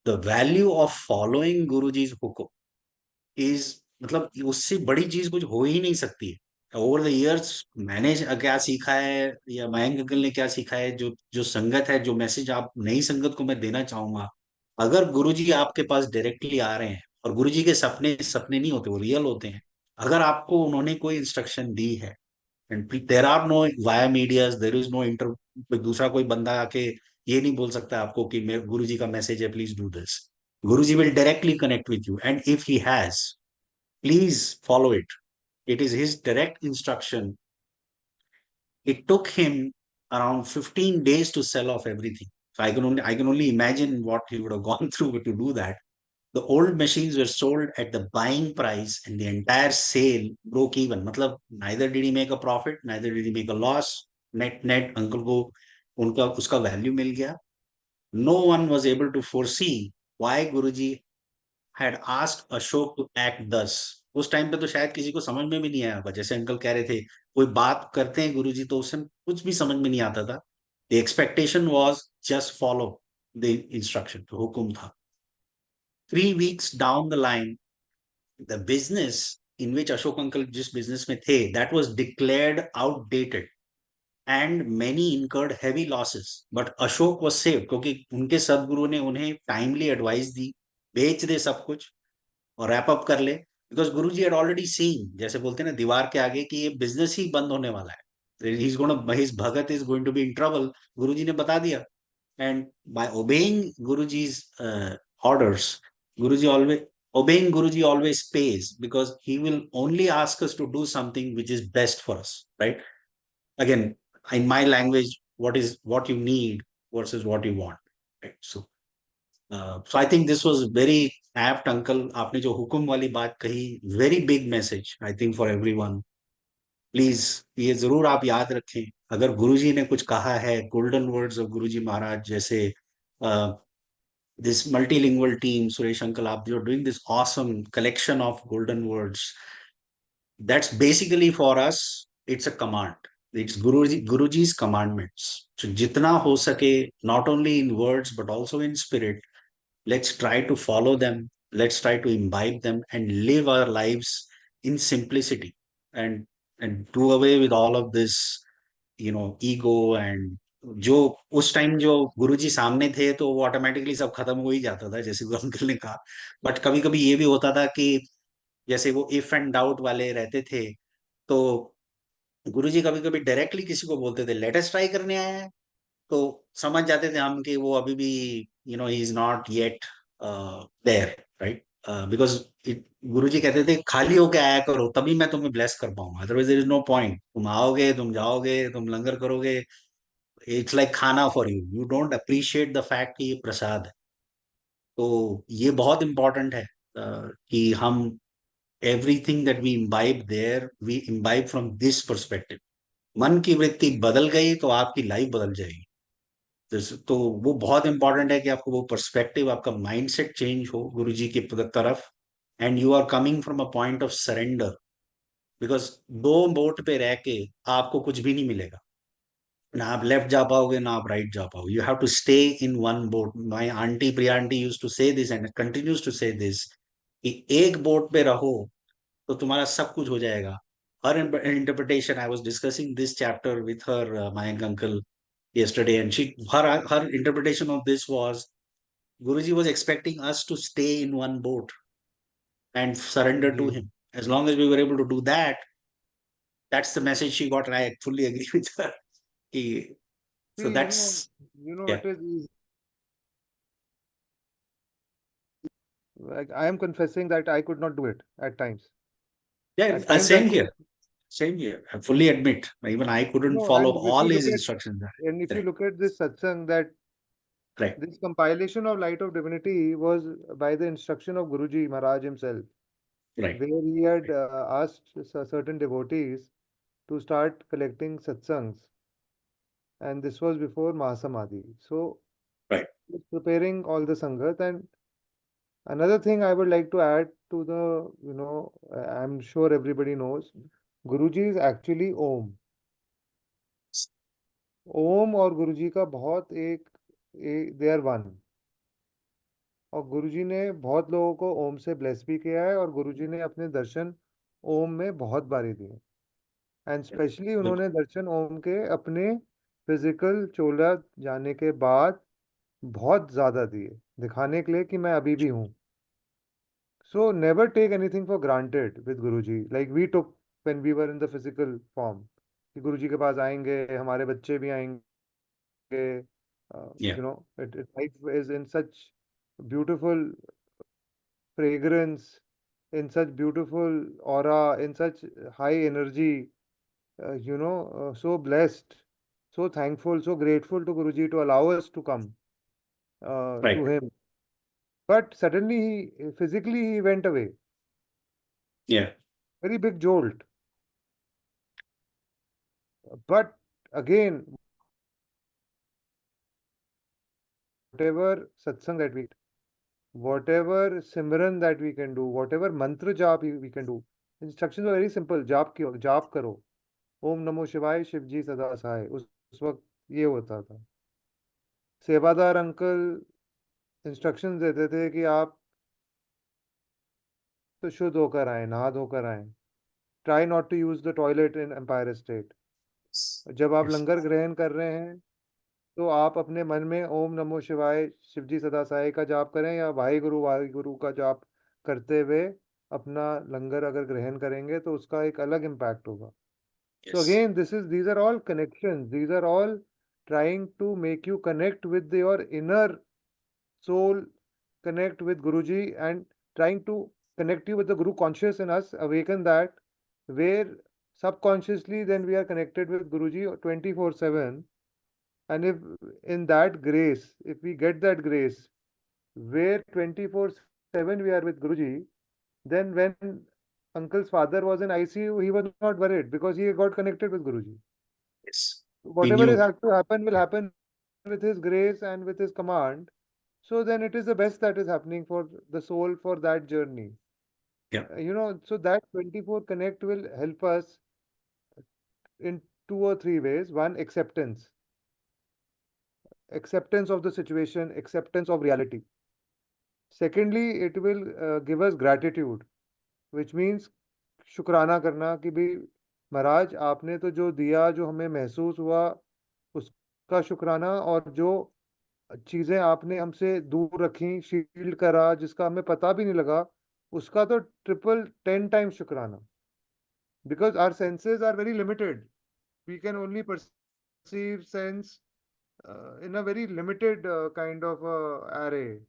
The value of following Guruji's Hukum is, मतलब उससे बड़ी चीज कुछ हो ही नहीं सकती है. ओवर द इयर्स मैंने क्या सीखा है, या मयंक अंकल ने क्या सीखा है, जो जो संगत है, जो मैसेज आप नई संगत को मैं देना चाहूंगा, अगर गुरुजी आपके पास डायरेक्टली आ रहे हैं, और गुरुजी के सपने सपने नहीं होते, वो रियल होते हैं. अगर आपको उन्होंने कोई इंस्ट्रक्शन दी है, and there are no via medias, there is no inter, दूसरा कोई बंदा आके ये नहीं बोल सकता आपको कि मेरे गुरु जी का मैसेज है, please do this. Guru ji will directly connect with you, and if he has, please follow it. It is his direct instruction. It took him around 15 days to sell off everything. So I can only imagine what he would have gone through to do that. The old machines were sold at the buying price and the entire sale broke even. मतलब neither did he make a profit, neither did he make a loss. Net uncle को उनका उसका value मिल गया. No one was able to foresee why Guruji had asked Ashok to act thus. उस time पे तो शायद किसी को समझ में भी नहीं आया होगा. जैसे अंकल कह रहे थे, कोई बात करते हैं गुरुजी तो उससे कुछ भी समझ में नहीं आता था. The expectation was just follow the instruction, तो हुक्म था. 3 weeks down the line, the business in which Ashok uncle जिस business में थे, that was declared outdated and many incurred heavy losses. But Ashok was saved क्योंकि उनके सदगुरु ने उन्हें timely advice दी, बेच दे सब कुछ और रैप अप कर ले. Because Guru ji had already seen, जैसे बोलते हैं ना दीवार के आगे, कि ये बिजनेस ही बंद होने वाला है. His Bhagat is going to be in trouble. गुरु जी ने बता दिया. And by obeying Guruji's orders, Guruji always obeying Guruji always pays, because he will only ask us to do something which is best for us, right? Again, in my language, what you need versus what you want, right? So I think this was very apt, uncle. आपने जो हुक्म वाली बात कही, very big message, I think, for everyone. Please ये जरूर आप याद रखें. अगर गुरुजी ने कुछ कहा है, गोल्डन वर्ड्स ऑफ गुरुजी महाराज, जैसे this multilingual team, Suresh uncle, you're doing this awesome collection of golden words. That's basically for us, it's a command. It's Guruji's commandments. So jitna ho sake, not only in words, but also in spirit, let's try to follow them. Let's try to imbibe them and live our lives in simplicity, and do away with all of this, ego. And जो उस time जो गुरुजी सामने थे तो वो automatically सब खत्म हो ही जाता था, जैसे गुरु अंकल ने कहा. बट कभी कभी ये भी होता था कि जैसे वो इफ एंड डाउट वाले रहते थे, तो गुरुजी कभी कभी डायरेक्टली किसी को बोलते थे लेटेस्ट ट्राई करने आया है, तो समझ जाते थे हम कि वो अभी भी he is not yet there, right? Because Guruji कहते थे खाली होके आया करो तभी मैं तुम्हें ब्लेस कर पाऊंगा, otherwise there is no point. तुम आओगे, तुम जाओगे, तुम लंगर करोगे, it's like khana for you, you don't appreciate the fact कि ये प्रसाद है। तो ये बहुत इंपॉर्टेंट है कि हम everything that we imbibe there we imbibe from this perspective. मन की वृत्ति बदल गई तो आपकी लाइफ बदल जाएगी। तो वो बहुत इंपॉर्टेंट है कि आपको वो पर्सपेक्टिव, आपका माइंडसेट चेंज हो गुरुजी की तरफ, and you are coming from a point of surrender. Because दो बोट पे रह के आपको कुछ भी नहीं मिलेगा, ना आप लेफ्ट जा पाओगे ना आप राइट जा पाओगे, you have to stay in one boat. My aunty Priya aunty used to say this and continues to say this कि एक बोट पे रहो तो तुम्हारा सब कुछ हो जाएगा। Her interpretation, I was discussing this chapter with her Mayank uncle yesterday, and her interpretation of this was Guruji was expecting us to stay in one boat and surrender to जी him. As long as we were able to do that, that's the message she got, and I fully agree with her. He- So see, that's yeah, it is easy. Like, I am confessing that I could not do it at times. yeah. At times I Same could, here, same here. I fully admit. Even I couldn't follow and if all you his look at instructions. Correct, this satsang, that correct. this compilation of Light of Divinity was by the instruction of Guruji Maharaj himself, Right, where he had asked certain devotees to start collecting satsangs, and this was before Mahasamadhi. So right. he was preparing all the sangat. And another thing I would like to add to the, I'm sure everybody knows, Guruji is actually Om. ओम और गुरुजी का बहुत they are one. और गुरुजी ने बहुत लोगों को ओम से bless भी किया है, और गुरुजी ने अपने दर्शन ओम में बहुत बारी दिए। And Yeah. Specially Good. उन्होंने दर्शन ओम के अपने फिजिकल चोला जाने के बाद बहुत ज्यादा दिए, दिखाने के लिए कि मैं अभी भी हूँ। So never take anything for granted with Guruji, like we took when we were in the physical form, कि गुरुजी के पास आएंगे, हमारे बच्चे भी आएंगे, Yeah, life is in such beautiful fragrance, in such beautiful aura, in such high energy, so blessed, so thankful, so grateful to Guruji to allow us to come to right. him. But suddenly, physically, he went away. Yeah, Very big jolt. But again, whatever satsang that whatever simran that we can do, whatever mantra jap we can do, instructions are very simple. जाप करो, ओम नमो शिवाय, शिव जी सदा सहाय। उस वक्त ये होता था। सेवादार अंकल इंस्ट्रक्शंस देते थे कि आप तो शुद्ध होकर आए, नहा धोकर आए। Try not to use the toilet in Empire State. जब आप yes, लंगर ग्रहण कर रहे हैं, तो आप अपने मन में ओम नमो शिवाय, शिवजी सदा साई का जाप करें, या वाहे गुरु का जाप करते हुए अपना लंगर अगर ग्रहण करेंगे तो उसका एक अलग इम्पैक्ट होगा। So yes, again, these are all connections. These are all trying to make you connect with your inner soul, connect with Guruji, and trying to connect you with the Guru conscious in us, awaken that, where subconsciously then we are connected with Guruji 24/7. And if in that grace, if we get that grace, where 24/7 we are with Guruji, then when uncle's father was in ICU, he was not worried because he got connected with Guruji. yes. He Whatever is knew. has to happen will happen with his grace and with his command. So then it is the best that is happening for the soul for that journey. Yeah, So that 24 connect will help us in two or three ways. One, acceptance of the situation, acceptance of reality. Secondly, it will give us gratitude, which means शुक्राना करना कि भाई महाराज आपने तो जो दिया, जो हमें महसूस हुआ, उसका शुक्राना, और जो चीजें आपने हमसे दूर रखी, शील्ड करा, जिसका हमें पता भी नहीं लगा, उसका तो ट्रिपल 10 टाइम्स शुक्राना। Because our senses are very limited. we can only perceive, sense in a very limited kind of array.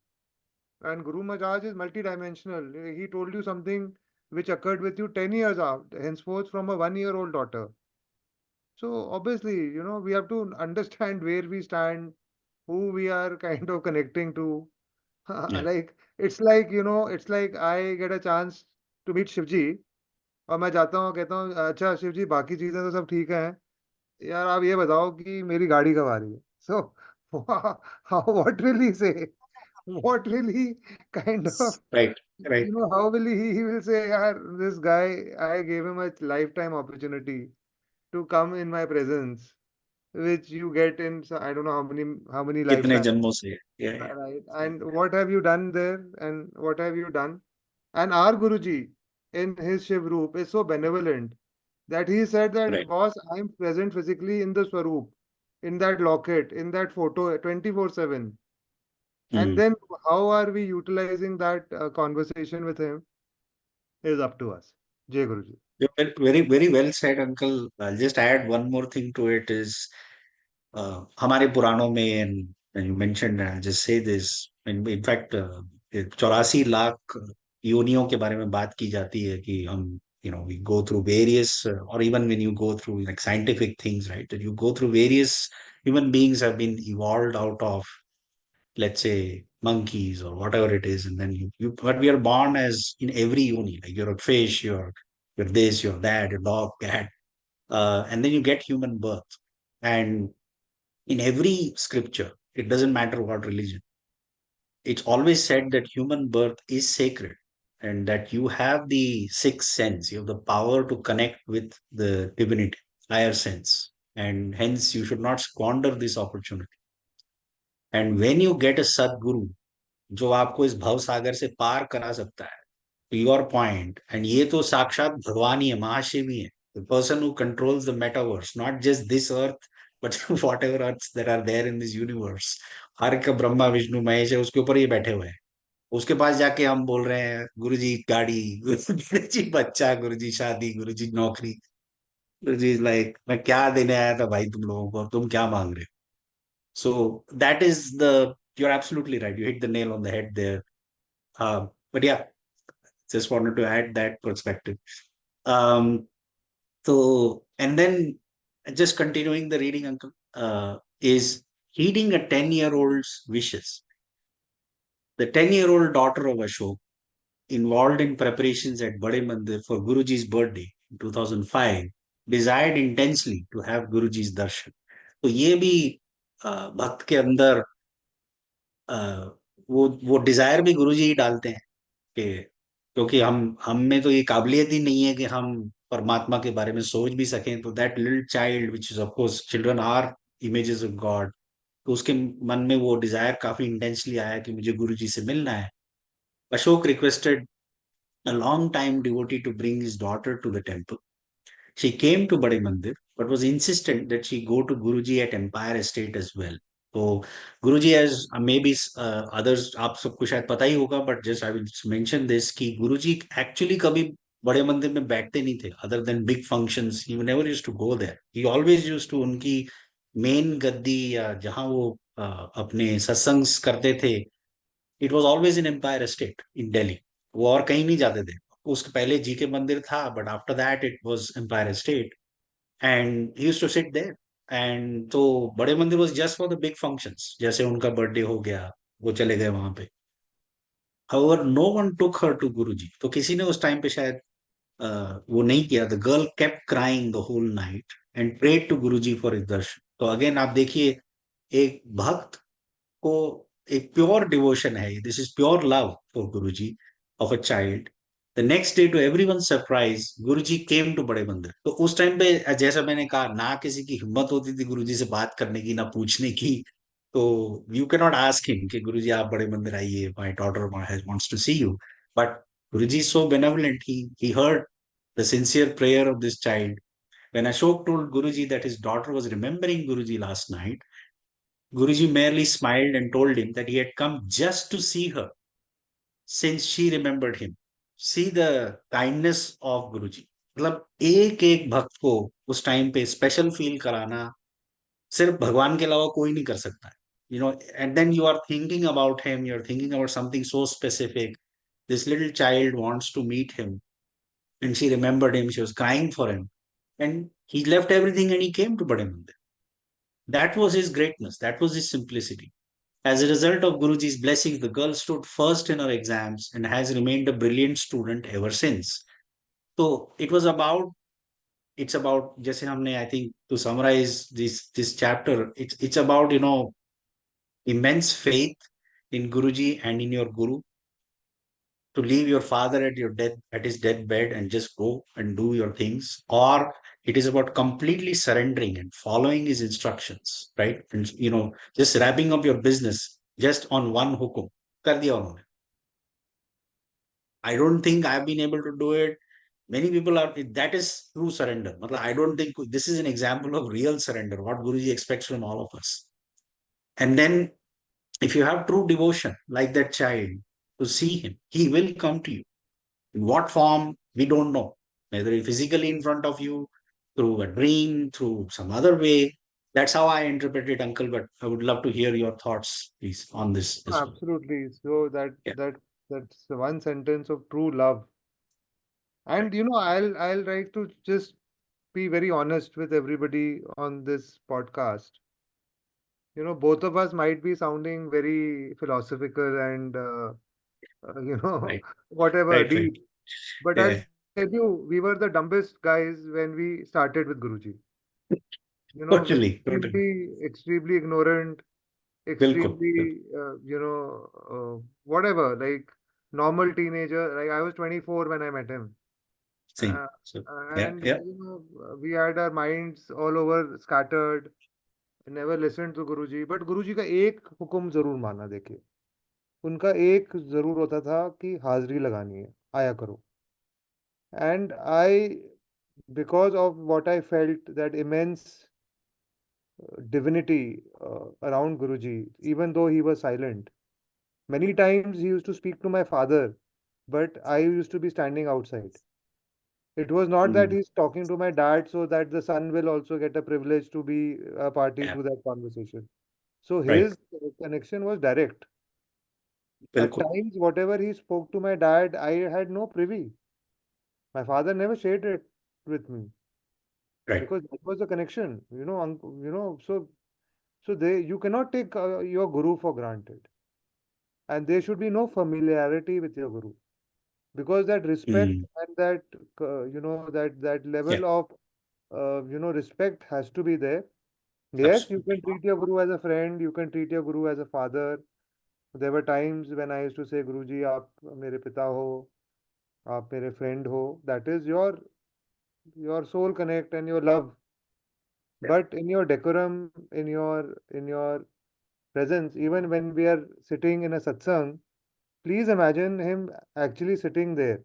And Guru Maharaj is multidimensional. He told you something which occurred with you 10 years out, henceforth from a 1-year-old daughter. So obviously, we have to understand where we stand, who we are kind of connecting to. Yeah. Like, it's like I get a chance to meet Shivji और मैं जाता हूँ कहता हूँ अच्छा शिवजी बाकी चीजें तो सब ठीक हैं यार आप ये बताओ कि मेरी गाड़ी कब आ रही है सो व्हाट विल ही से what will he kind of Right. Right. how will he will say yaar this guy I gave him a lifetime opportunity to come in my presence which you get in I don't know how many कितने lifetimes जन्मों से. Yeah. Yeah. right and what have you done there and what have you done and our Guruji in his Shiv Roop is so benevolent that he said that Right. boss I'm present physically in the Swaroop in that locket in that photo 24/7 and Hmm. then how are we utilizing that conversation with him is up to us. Jai Guruji. Very, very well said, uncle. I'll just add one more thing to it is हमारे पुराणों में and you mentioned, I'll just say this, in fact 84 lakh योनियों के बारे में बात की जाती है कि हम we go through various or even when you go through like scientific things, right, that you go through various human beings have been evolved out of, let's say, monkeys or whatever it is, and then but we are born as in every yoni, like you're a fish, you're this, you're that, a dog, cat, and then you get human birth. And in every scripture, it doesn't matter what religion, it's always said that human birth is sacred and that you have the sixth sense, you have the power to connect with the divinity, higher sense, and hence you should not squander this opportunity. And when you get a Sadguru, जो आपको इस भव सागर से पार करा सकता है, to your point, and ये तो साक्षात भगवान ही है, महाशिव ही है, the person who controls the metaverse, not just this earth, but whatever earths that are there in this universe. हर का ब्रह्मा विष्णु महेश है, उसके ऊपर ये बैठे हुए हैं. उसके पास जाके हम बोल रहे हैं गुरुजी गाड़ी, गुरुजी बच्चा, गुरुजी शादी, गुरुजी नौकरी. गुरुजी इज लाइक मैं क्या देने आया था भाई तुम लोगों को, तुम क्या मांग रहे हो. So that is you're absolutely right, you hit the nail on the head there. But yeah, just wanted to add that perspective. Um, so, and then just continuing the reading, uncle, is heeding a 10-year-old's wishes. The 10-year-old daughter of Ashok, involved in preparations at Bade Mandir for Guruji's birthday in 2005, desired intensely to have Guruji's darshan. तो ये भी भक्त के अंदर वो Dzire भी गुरुजी ही डालते हैं कि क्योंकि हम में तो ये काबिलियत ही नहीं है कि हम परमात्मा के बारे में सोच भी सकें. तो that little child which is of course children are images of God, तो उसके मन में वो डिजायर काफी इंटेंसली आया कि मुझे गुरुजी से मिलना है. Ashok requested a long time devotee to bring his daughter to the temple. She came to Bade Mandir, but was insistent that she go to Guruji at Empire Estate as well. So Guruji, as maybe others आप सबको शायद पता ही होगा, but just I will mention this कि Guruji actually कभी बड़े मंदिर में बैठते नहीं थे. Other than big functions, he never used to go there. He always used to उनकी मेन गद्दी या जहाँ वो अपने सत्संग करते थे, it was always in Empire Estate in Delhi. वो और कहीं नहीं जाते थे. उसके पहले जी के मंदिर था, but after that it was Empire Estate and he used to sit there. And तो बड़े मंदिर was just for the big functions, जैसे उनका बर्थडे हो गया वो चले गए वहां पे. However, no one took her to Guruji. तो किसी ने उस टाइम पे शायद वो नहीं किया. The girl kept crying the whole night and prayed to Guruji for his दर्शन. तो अगेन आप देखिए, एक भक्त को एक प्योर डिवोशन है, this is pure love for Guruji of a child. The next day to everyone surprise Guruji came to Bade Mandir. तो उस टाइम पे जैसा मैंने कहा, ना किसी की हिम्मत होती थी गुरुजी से बात करने की, ना पूछने की. तो you can not ask him कि गुरुजी आप बड़े मंदिर आइए, my daughter wants to see you. But Guruji is so benevolent, he heard the sincere prayer of this child. When Ashok told Guruji that his daughter was remembering Guruji last night, Guruji merely smiled and told him that he had come just to see her since she remembered him. See the kindness of Guruji. मतलब एक एक भक्त को उस time पे special feel कराना सिर्फ भगवान के अलावा कोई नहीं कर सकता है, and then you are thinking about him, you are thinking about something so specific. This little child wants to meet him, and she remembered him. She was crying for him, and he left everything and he came to Bade Mandir. That was his greatness. That was his simplicity. As a result of Guruji's blessings, the girl stood first in her exams and has remained a brilliant student ever since. So it was about, it's about, जैसे हमने, I think, to summarize this chapter, it's about, immense faith in Guruji and in your Guru, to leave your father at your death, at his deathbed, and just go and do your things, or it is about completely surrendering and following his instructions, right? And just wrapping up your business just on one hukum. कर दिया उन्होंने. I don't think I've been able to do it. Many people are. That is true surrender. मतलब I don't think this is an example of real surrender, what Guruji expects from all of us. And then if you have true devotion like that child, to see him, he will come to you. In what form, we don't know. Whether physically in front of you, through a dream, through some other way. That's how I interpret it, Uncle. But I would love to hear your thoughts, please, on this as well. Absolutely. So Yeah. that's the one sentence of true love. And I'll like to just be very honest with everybody on this podcast. Both of us might be sounding very philosophical and Right, whatever right, right. deep. But I'll Yeah, tell you, we were the dumbest guys when we started with Guruji. totally, totally. Extremely ignorant, बिल्कुल, बिल्कुल. extremely, whatever, like normal teenager. Like I was 24 when I met him. Same. Uh, So, yeah, and yeah. we had our minds all over scattered, never listened to Guruji. But Guruji का एक हुक्म जरूर माना. देखिए, उनका एक जरूर होता था कि हाजिरी लगानी है, आया करो. And because of what I felt, that immense divinity around Guruji, even though he was silent. Many times he used to speak to my father, but I used to be standing outside. It was not that Mm, he's talking to my dad so that the son will also get a privilege to be a party yeah, to that conversation. So right. his connection was direct. At बिल्कुल. times, whatever he spoke to my dad, I had no privy. My father never shared it with me Right. because that was the connection. So you cannot take your guru for granted, and there should be no familiarity with your guru, because that respect Mm, and that yeah, level of respect has to be there. Yes, you can absolutely. treat your guru as a friend, you can treat your guru as a father. There were times when I used to say, Guruji, आप मेरे पिता हो, आप मेरे friend हो. That is your soul connect and your love. Yeah. But in your decorum, in your presence, even when we are sitting in a satsang, please imagine him actually sitting there.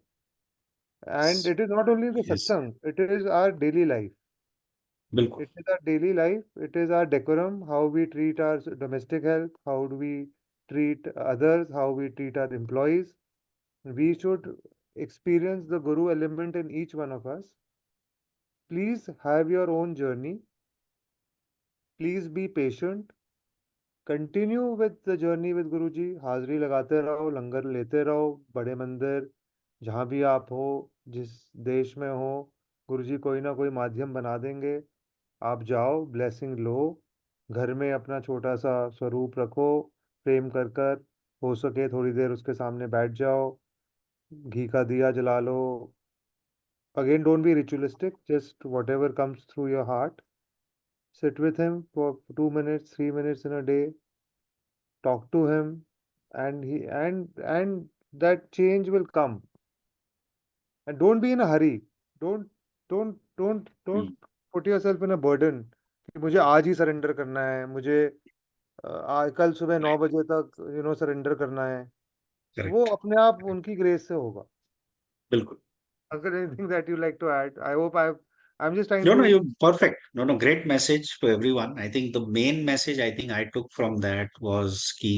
And it is not only the Yes. satsang, it is our daily life. बिल्कुल. It is our daily life, it is our decorum, how we treat our domestic health, how do we treat others, how we treat our employees. We should experience the Guru element in each one of us. Please have your own journey. Please be patient. Continue with the journey with Guruji. हाजिरी लगाते रहो, लंगर लेते रहो, बड़े मंदिर जहाँ भी आप हो, जिस देश में हो, गुरुजी कोई ना कोई माध्यम बना देंगे. आप जाओ, ब्लेसिंग लो, घर में अपना छोटा सा स्वरूप रखो, प्रेम कर कर, हो सके थोड़ी देर उसके सामने बैठ जाओ, घी का दिया जला लो. Again, don't be ritualistic, just whatever comes through your heart. Sit with him for 2 minutes, 3 minutes in a day, talk to him, and that change will come. And don't be in a hurry. Don't don't don't don't Mm, put yourself in a burden कि मुझे आज ही surrender करना है, मुझे आज कल सुबह 9 बजे तक सरेंडर करना है. वो correct. अपने आप उनकी ग्रेस से होगा. बिल्कुल. अगर anything that you like to add, I hope I am just trying No, no, to. you're perfect. No, no, great message to everyone. I think the main message I think I took from that was कि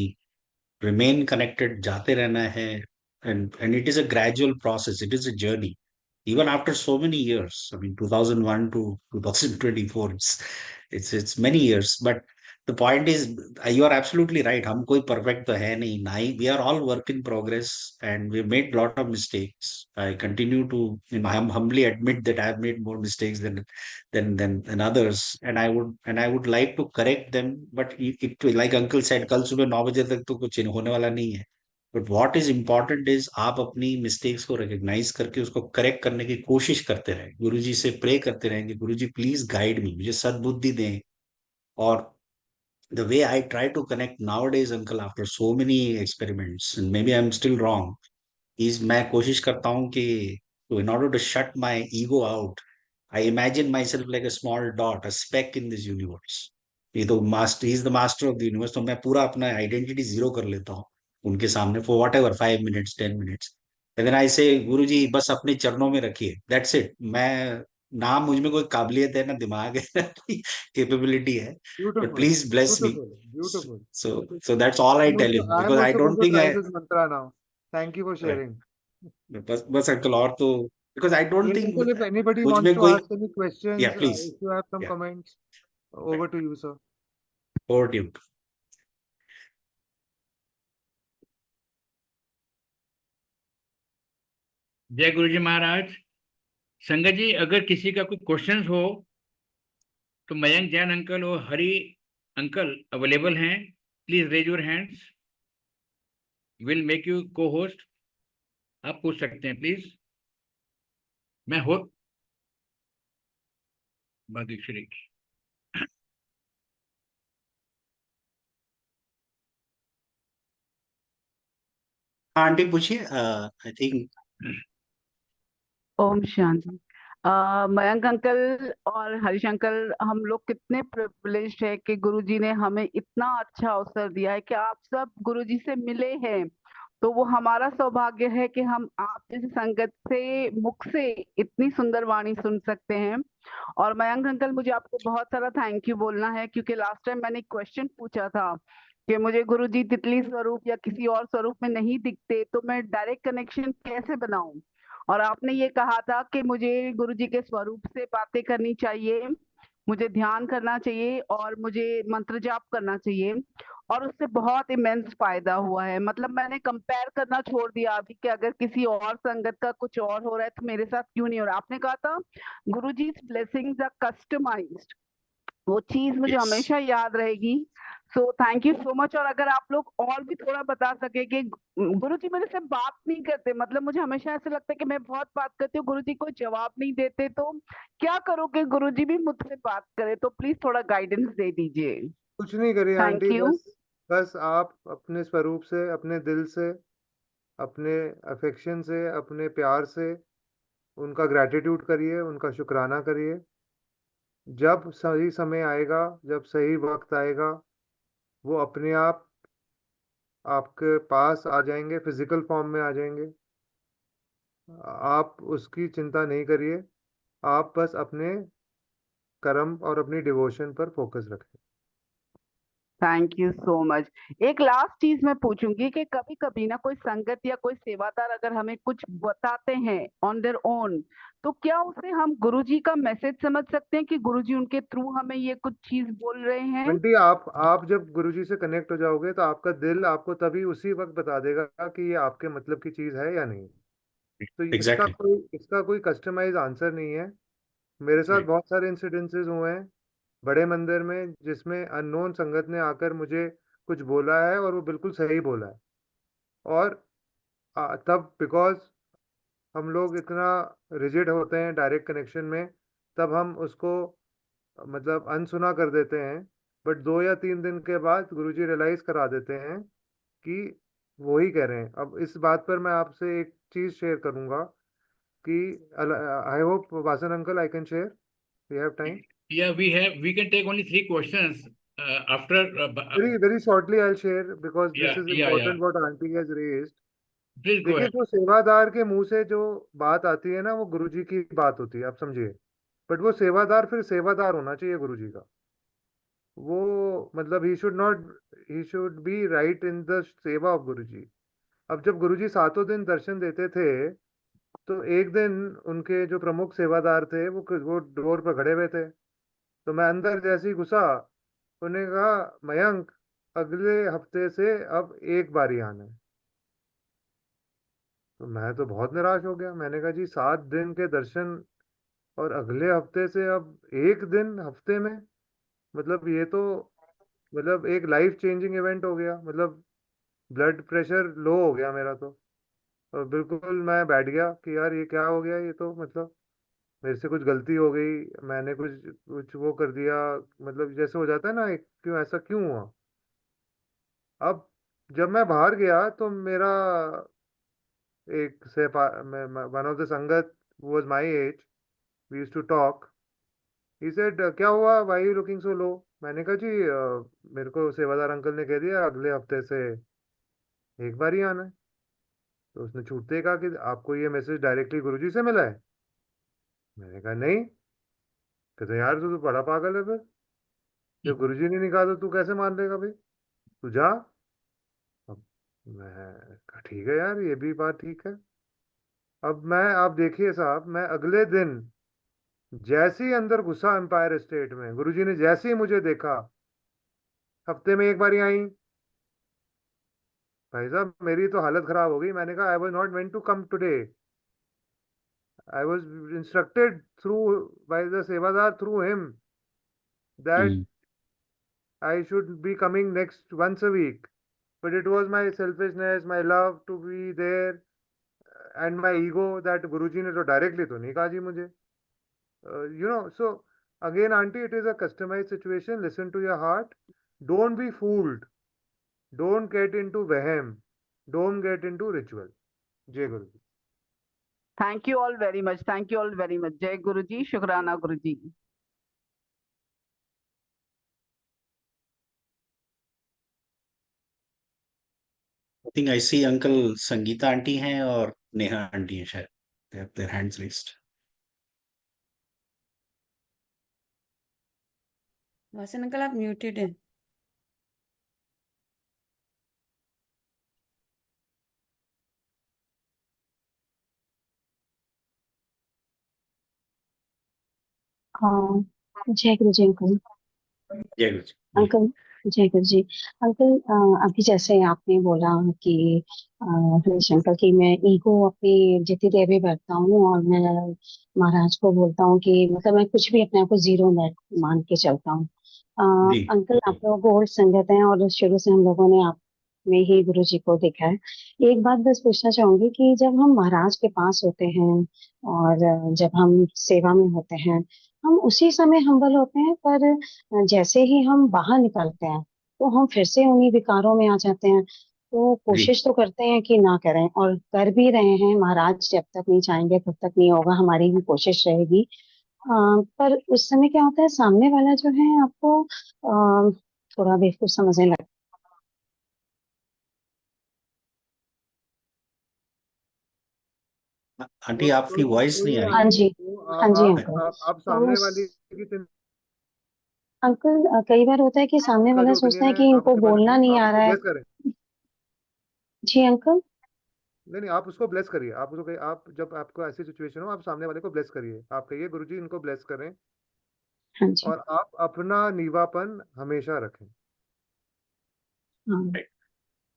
remain connected, जाते रहना है, and it is a gradual process. It is a journey. even after so many years. I mean, 2001 to 2024, it's many years. But the point is, you are absolutely right. हम कोई perfect तो है नहीं, ना ही we are all work in progress, and we made lot of mistakes. I continue to, humbly admit that I have made more mistakes than others, and I would like to correct them. But it like Uncle said, कल सुबह 9 बजे तक तो कुछ होने वाला नहीं है. But what is important is आप अपनी मिस्टेक्स को रिकग्नाइज करके उसको करेक्ट करने की कोशिश करते रहें, गुरुजी से प्रे करते रहेंगे, गुरुजी प्लीज गाइड मी, मुझे सद्बुद्धि दें. और the way I try to connect nowadays, uncle, after so many experiments, and maybe I'm still wrong, is मैं कोशिश करता हूँ कि in order to shut my ego out, I imagine myself like a small dot, a speck in this universe. ये तो master, he is the master of the universe, तो मैं पूरा अपना आइडेंटिटी जीरो कर लेता हूँ उनके सामने for whatever 5 minutes 10 minutes. Then I say, Guru जी बस अपने चरणों में रखिए, दैट्स इट. मैं, ना मुझ में कोई काबिलियत है, ना दिमाग है, ना कैपेबिलिटी है, but Beautiful, please bless me. beautiful, beautiful. So that's all I tell him, I am because I also don't going to think try I, this mantra now. Thank you for right. sharing. बस uncle, और तो, because I don't Yes, think uncle, if anybody मुझ wants में to कोई, ask any questions, yeah please, if you have some yeah, comments, over right. to you, sir. Over to you. जय गुरु जी महाराज. संगत जी, अगर किसी का कोई क्वेश्चंस हो तो मयंक जैन अंकल और हरि अंकल अवेलेबल हैं. Please raise your hands, will make you co host. आप पूछ सकते हैं प्लीज. मैं हो भाग्यश्री. हाँ आंटी पूछिए. आई थिंक, ओम शांति. मयंक अंकल और हरीश अंकल, हम लोग कितने प्रिविलेज्ड है कि गुरुजी ने हमें इतना अच्छा अवसर दिया है कि आप सब गुरुजी से मिले हैं. तो वो हमारा सौभाग्य है कि हम आप जैसी संगत से मुख से इतनी सुंदर वाणी सुन सकते हैं. और मयंक अंकल, मुझे आपको बहुत सारा थैंक यू बोलना है, क्योंकि लास्ट टाइम मैंने क्वेश्चन पूछा था कि मुझे गुरुजी तितली स्वरूप या किसी और स्वरूप में नहीं दिखते, तो मैं डायरेक्ट कनेक्शन कैसे बनाऊं. और आपने ये कहा था कि मुझे गुरुजी के स्वरूप से बातें करनी चाहिए, मुझे ध्यान करना चाहिए और मुझे मंत्र जाप करना चाहिए. और उससे बहुत इमेंस फायदा हुआ है. मतलब मैंने कंपेयर करना छोड़ दिया अभी कि अगर किसी और संगत का कुछ और हो रहा है तो मेरे साथ क्यों नहीं हो रहा. आपने कहा था गुरुजी's blessings are customized. वो चीज मुझे यस, हमेशा याद रहेगी. So thank you so much. और अगर आप लोग और भी थोड़ा बता सके कि गुरुजी मेरे से बात नहीं करते, मतलब मुझे हमेशा ऐसा लगता है कि मैं बहुत बात करती हूँ, गुरुजी कोई जवाब नहीं देते, तो क्या करूँ कि गुरुजी भी मुझसे बात करे. तो प्लीज थोड़ा गाइडेंस दे दीजिए. कुछ नहीं करिए थैंक आंटी, यू. बस आप अपने स्वरूप से, अपने दिल से, अपने अफेक्शन से, अपने प्यार से उनका ग्रैटिट्यूड करिए, उनका शुक्राना करिए. जब सही समय आएगा, जब सही वक्त आएगा, वो अपने आप आपके पास आ जाएंगे, फिजिकल फॉर्म में आ जाएंगे. आप उसकी चिंता नहीं करिए. आप बस अपने कर्म और अपनी डिवोशन पर फोकस रखें. Thank you so much. एक लास्ट चीज मैं पूछूंगी कि कभी कभी ना कोई संगत या कोई सेवादार अगर हमें कुछ बताते हैं ऑन देयर ओन, तो क्या उसे हम गुरुजी का मैसेज समझ सकते हैं कि गुरुजी उनके थ्रू हमें ये कुछ चीज बोल रहे हैं. बंटी, आप जब गुरुजी से कनेक्ट हो जाओगे तो आपका दिल आपको तभी उसी वक्त बता देगा कि ये आपके मतलब की चीज है या नहीं. तो एग्जैक्टली, इसका कोई कस्टमाइज आंसर नहीं है. मेरे साथ राइट. बहुत सारे इंसिडेंसेस हुए हैं बड़े मंदिर में, जिसमें अननोन संगत ने आकर मुझे कुछ बोला है और वो बिल्कुल सही बोला है. और तब बिकॉज हम लोग इतना रिजिड होते हैं डायरेक्ट कनेक्शन में, तब हम उसको मतलब अनसुना कर देते हैं. बट 2 या 3 दिन के बाद गुरुजी रियलाइज करा देते हैं कि वो ही कह रहे हैं. अब इस बात पर मैं आपसे एक चीज शेयर करूंगा कि I hope Vasan uncle I can share, we have time. Yeah, we can take only 3 questions after. Very shortly I'll share because this Yeah, is yeah, yeah. important what auntie has raised. Please go देखिए, ahead. जो सेवादार के मुंह से जो बात आती है ना, वो गुरुजी की बात होती है, आप समझिए. बट वो सेवादार फिर सेवादार होना चाहिए गुरुजी का. वो मतलब he should be right in the सेवा ऑफ गुरुजी. अब जब गुरुजी 7 दिन दर्शन देते थे, तो एक दिन उनके जो प्रमुख सेवादार थे वो डोर पर खड़े हुए थे। तो मैं अंदर जैसे ही घुसा, उन्होंने कहा, मयंक, अगले हफ्ते से अब एक बार ही आना है। तो मैं तो बहुत निराश हो गया। मैंने कहा, जी 7 दिन के दर्शन और अगले हफ्ते से अब एक दिन हफ्ते में, मतलब ये तो मतलब एक लाइफ चेंजिंग इवेंट हो गया। मतलब ब्लड प्रेशर लो हो गया मेरा तो। और बिल्कुल मैं बैठ गया कि यार ये क्या हो गया, ये तो मतलब मेरे से कुछ गलती हो गई, मैंने कुछ कुछ वो कर दिया। मतलब जैसे हो जाता है ना, क्यों ऐसा क्यों हुआ। अब जब मैं बाहर गया तो मेरा एक से वन ऑफ द संगत was my age, we used to talk. He said, क्या हुआ, why you looking so low. मैंने कहा, जी मेरे को सेवादार अंकल ने कह दिया अगले हफ्ते से एक बार ही आना है। तो उसने छूटते ही कहा कि आपको ये मैसेज डायरेक्टली गुरुजी से मिला है। मैंने कहा नहीं। कहते, यार तू तो बड़ा पागल है फिर, जब गुरुजी ने नहीं कहा तो तू कैसे मान लेगा भाई, तू जा। अब मैं कहा, ठीक है यार, ये भी बात ठीक है। अब मैं, आप देखिए साहब, मैं अगले दिन जैसे ही अंदर घुसा एम्पायर स्टेट में, गुरुजी ने जैसे ही मुझे देखा, हफ्ते में एक बार ही आई। भाई साहब मेरी तो हालत खराब हो गई। मैंने कहा, I was not meant to come today, I was instructed through by the sevadar through him that hmm, I should be coming next once a week. But it was my selfishness, my love to be there, and my ego that Guruji ने तो directly तो नहीं कहा जी मुझे. So again, auntie, it is a customized situation. Listen to your heart. Don't be fooled. Don't get into vehem. Don't get into ritual. Jai Guruji. Thank you all very much, thank you all very much. जय गुरु जी, शुक्राना Guru ji. I think I see uncle Sangeeta aunty हैं और Neha aunty हैं शायद, they have their hands raised. Vasan uncle आप muted हैं। हाँ, जय गुरु जी अंकल। जय गुरु जी। अंकल, जय गुरु जी। अंकल, अभी जैसे आपने बोला कि हरीश अंकल की मैं ईगो अपनी जितनी देर भी बैठता हूँ और मैं महाराज को बोलता हूँ कि मतलब मैं कुछ भी अपने आप को जीरो मान के चलता हूँ। जी अंकल, आप लोग गोल्ड संगत हैं और शुरू से हम लोगों ने आप में ही गुरु जी को देखा है। एक बात बस पूछना चाहूंगी कि जब हम महाराज के पास होते हैं और जब हम सेवा में होते हैं, हम उसी समय हम्बल होते हैं, पर जैसे ही हम बाहर निकलते हैं तो हम फिर से उन्हीं विकारों में आ जाते हैं। तो जी। कोशिश तो करते हैं कि ना करें, और कर भी रहे हैं। महाराज जब तक नहीं चाहेंगे तब तक नहीं होगा, हमारी भी कोशिश रहेगी। पर उस समय क्या होता है, सामने वाला जो है आपको थोड़ा बेवकूफ समझने लगता आंटी आपकी वॉइस नहीं आ ये रही। है। हाँ आंटी, जी। हाँ जी अंकल। आप तो सामने वाली की अंकल, कई बार होता है कि सामने का वाला जो सोचता ओपिनियन है है कि आप इनको उसके बारे बोलना में नहीं आप आ उसको रहा है। ब्लेस करें। जी अंकल। नहीं नहीं, आप उसको ब्लेस करिए। आप उसको कहिए, आप जब आपको ऐसी सिचुएशन हो, आप सामने वाले को ब्लेस करिए। आप कहिए, गुरुजी इनको ब्लेस करें, हाँ जी। और आप अपना नीवापन हमेशा रखें। हाँ।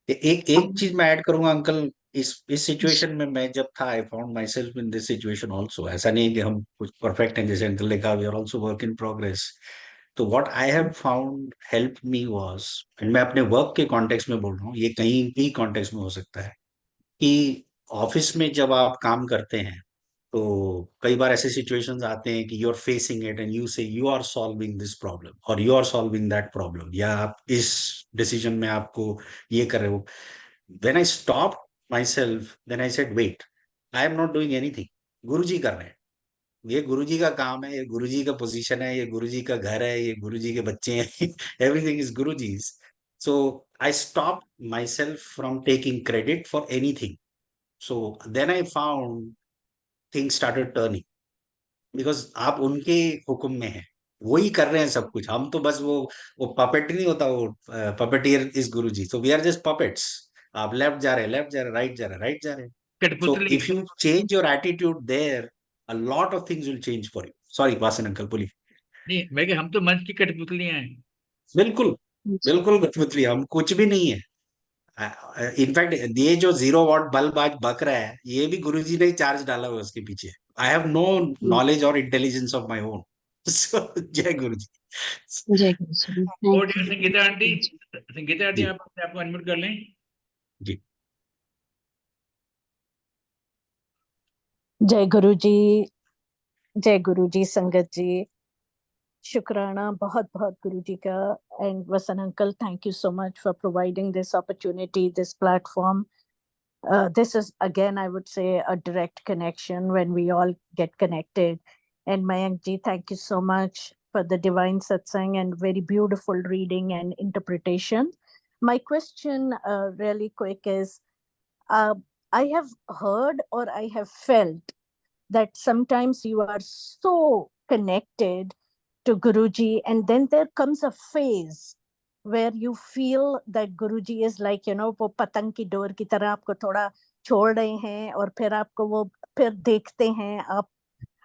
एक एक हाँ चीज मैं ऐड करूंगा अंकल। इस सिचुएशन में मैं जब था, I found my self in this situation also. ऐसा नहीं है कि हम कुछ परफेक्ट हैं, जैसे अंकल ने कहा, we are also work in progress. तो what I have found help me was, and मैं अपने वर्क के कॉन्टेक्स्ट में बोल रहा हूँ, ये कहीं भी कॉन्टेक्स्ट में हो सकता है, कि ऑफिस में जब आप काम करते हैं तो कई बार ऐसे सिचुएशंस आते हैं कि you are facing it and you say you are solving this problem और you are solving that problem, या आप इस डिसीजन में आपको ये कर रहे हो। When I stop myself, then I said wait, I am not doing anything, Guruji कर रहे हैं। ये गुरुजी का काम है, ये गुरुजी का पोजीशन है, ये गुरुजी का घर है, ये गुरुजी के बच्चे हैं। Everything is Guruji's. So I stopped myself from taking credit for anything. So then I found things started turning, because आप उनके हुक्म में हैं, वही कर रहे हैं सब कुछ। हम तो बस वो पपेट नहीं होता, वो puppeteer is Guruji, so we are just puppets. आप लेफ्ट जा रहे हैं, लेफ्ट जा रहे हैं, राइट जा रहे हैं, राइट जा रहे हैं। So कठपुतली if you change your attitude there, a lot of things will change for you. Sorry, Vasan uncle, बोलिए. नहीं, मैं कि हम तो मंच की कठपुतलियां हैं. बिल्कुल जी बिल्कुल गठबंधन, हम कुछ भी नहीं है. इनफैक्ट ये जो 0 वॉट बल्ब आज बक रहा है, ये भी गुरुजी ने चार्ज डाला हुआ है उसके पीछे. आई हैव नो नॉलेज और intelligence of my own. So जय गुरुजी. जय गुरु जी, और thank you Sangeeta aunty, Sangeeta aunty ji आप अपने आप को अनम्यूट कर लें. जी. जय गुरु जी, जय गुरु जी, संगत जी, शुक्राना बहुत बहुत गुरु जी का. एंड वसन uncle, thank you so much for providing this opportunity, this platform. This is again, I would say, a direct connection when we all get connected. And Mayank ji, thank you so much for the divine satsang and very beautiful reading and interpretation. My question, really quick, is I have heard or I have felt that sometimes you are so connected to Guruji, and then there comes a phase where you feel that Guruji is like, वो पतंग की door की तरह आपको थोड़ा छोड़ रहे हैं, और फिर आपको वो फिर देखते हैं आप,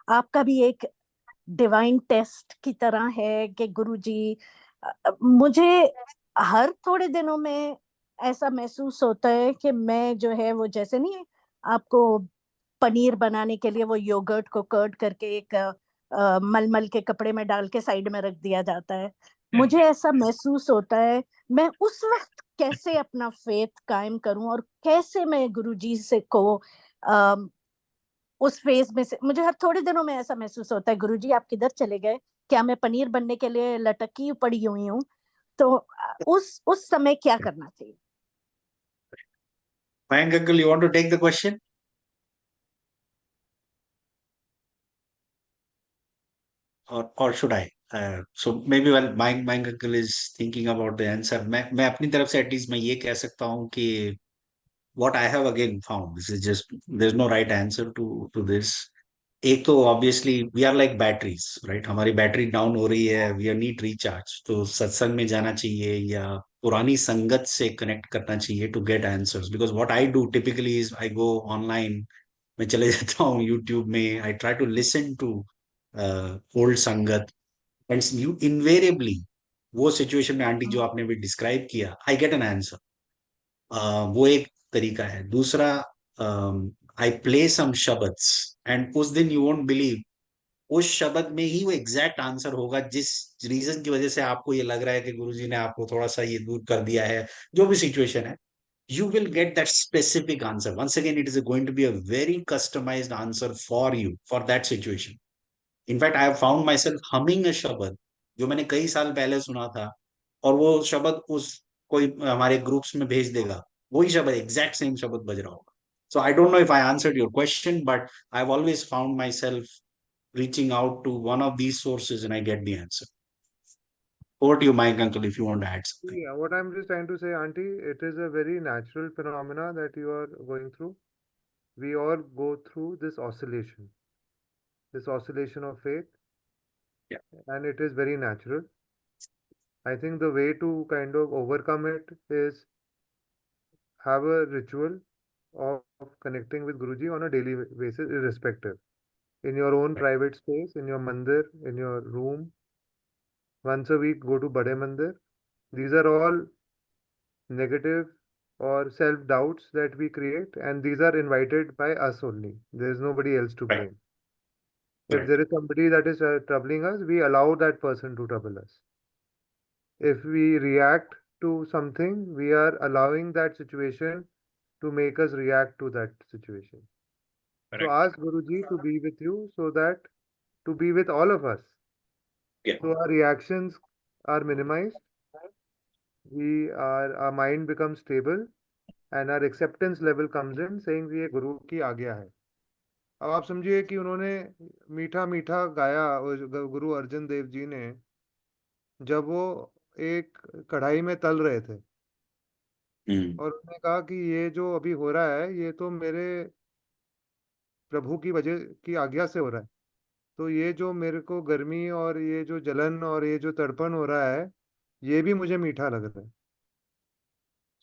आपका भी एक डिवाइन टेस्ट की तरह है कि गुरुजी. मुझे हर थोड़े दिनों में ऐसा महसूस होता है कि मैं जो है वो, जैसे नहीं आपको पनीर बनाने के लिए वो योगर्ट को कर्ड करके एक मलमल के कपड़े में डाल के साइड में रख दिया जाता है, मुझे ऐसा महसूस होता है. मैं उस वक्त कैसे अपना फेथ कायम करूं और कैसे मैं गुरुजी से को उस फेज में से, मुझे हर थोड़े दिनों में ऐसा महसूस होता है, गुरुजी आप किधर चले गए, क्या मैं पनीर बनने के लिए लटकी पड़ी हुई हूँ. तो उस समय क्या करना चाहिए? Mayank uncle, you want to take the question? Or should I? So maybe while Mayank uncle is thinking about the answer, मैं अपनी तरफ से at least मैं ये कह सकता हूँ कि what I have again found, this is just, there's no right answer to this. एक तो obviously we are like batteries, right? हमारी बैटरी डाउन हो रही है, we need recharge, तो सत्संग में जाना चाहिए या पुरानी संगत से कनेक्ट करना चाहिए to get answers. Because what I do typically is I go online, मैं चले जाता हूँ YouTube में, I try to listen to old संगत, and you invariably वो सिचुएशन में आंटी जो आपने भी डिस्क्राइब किया, आई गेट एन आंसर. वो एक तरीका है. दूसरा, आई प्ले सम शब्द्स एंड उस दिन यू वोंट बिलीव उस शब्द में ही वो एग्जैक्ट आंसर होगा जिस रीजन की वजह से आपको ये लग रहा है कि गुरुजी ने आपको थोड़ा सा ये दूर कर दिया है, जो भी सिचुएशन है, you will get that specific answer. Once again, it is going to be a very customized answer for you, for that situation. In fact, I have found myself humming a शब्द जो मैंने कई साल पहले सुना था, और वो शब्द उस कोई हमारे ग्रुप्स में भेज देगा, वही शब्द एग्जैक्ट सेम शब्द बज रहा होगा. So I don't know if I answered your question, but I've always found myself reaching out to one of these sources and I get the answer. Over to you, Mike uncle, if you want to add something. Yeah, what I'm just trying to say, Auntie, it is a very natural phenomena that you are going through. We all go through this oscillation of faith, Yeah. and it is very natural. I think the way to kind of overcome it is have a ritual of connecting with Guruji on a daily basis, irrespective. In your own private space, in your mandir, in your room. Once a week, go to Bade Mandir. These are all negative or self-doubts that we create, and these are invited by us only. There is nobody else to Right. blame. If Right. there is somebody that is troubling us, we allow that person to trouble us. If we react to something, we are allowing that situation to make us react to that situation. So Correct. ask Guruji to be with you, so that to be with all of us. Yeah. So our reactions are minimized. Our mind becomes stable, and our acceptance level comes in, saying ये गुरु की आज्ञा है. अब आप समझिए कि उन्होंने मीठा मीठा गाया गुरु अर्जन देव जी ने, जब वो एक कढ़ाई में तल रहे थे, और उन्होंने कहा कि ये जो अभी हो रहा है, ये तो मेरे प्रभु की वजह की आज्ञा से हो रहा है. तो ये जो मेरे को गर्मी और ये जो जलन और ये जो तड़पन हो रहा है, ये भी मुझे मीठा लग रहा है.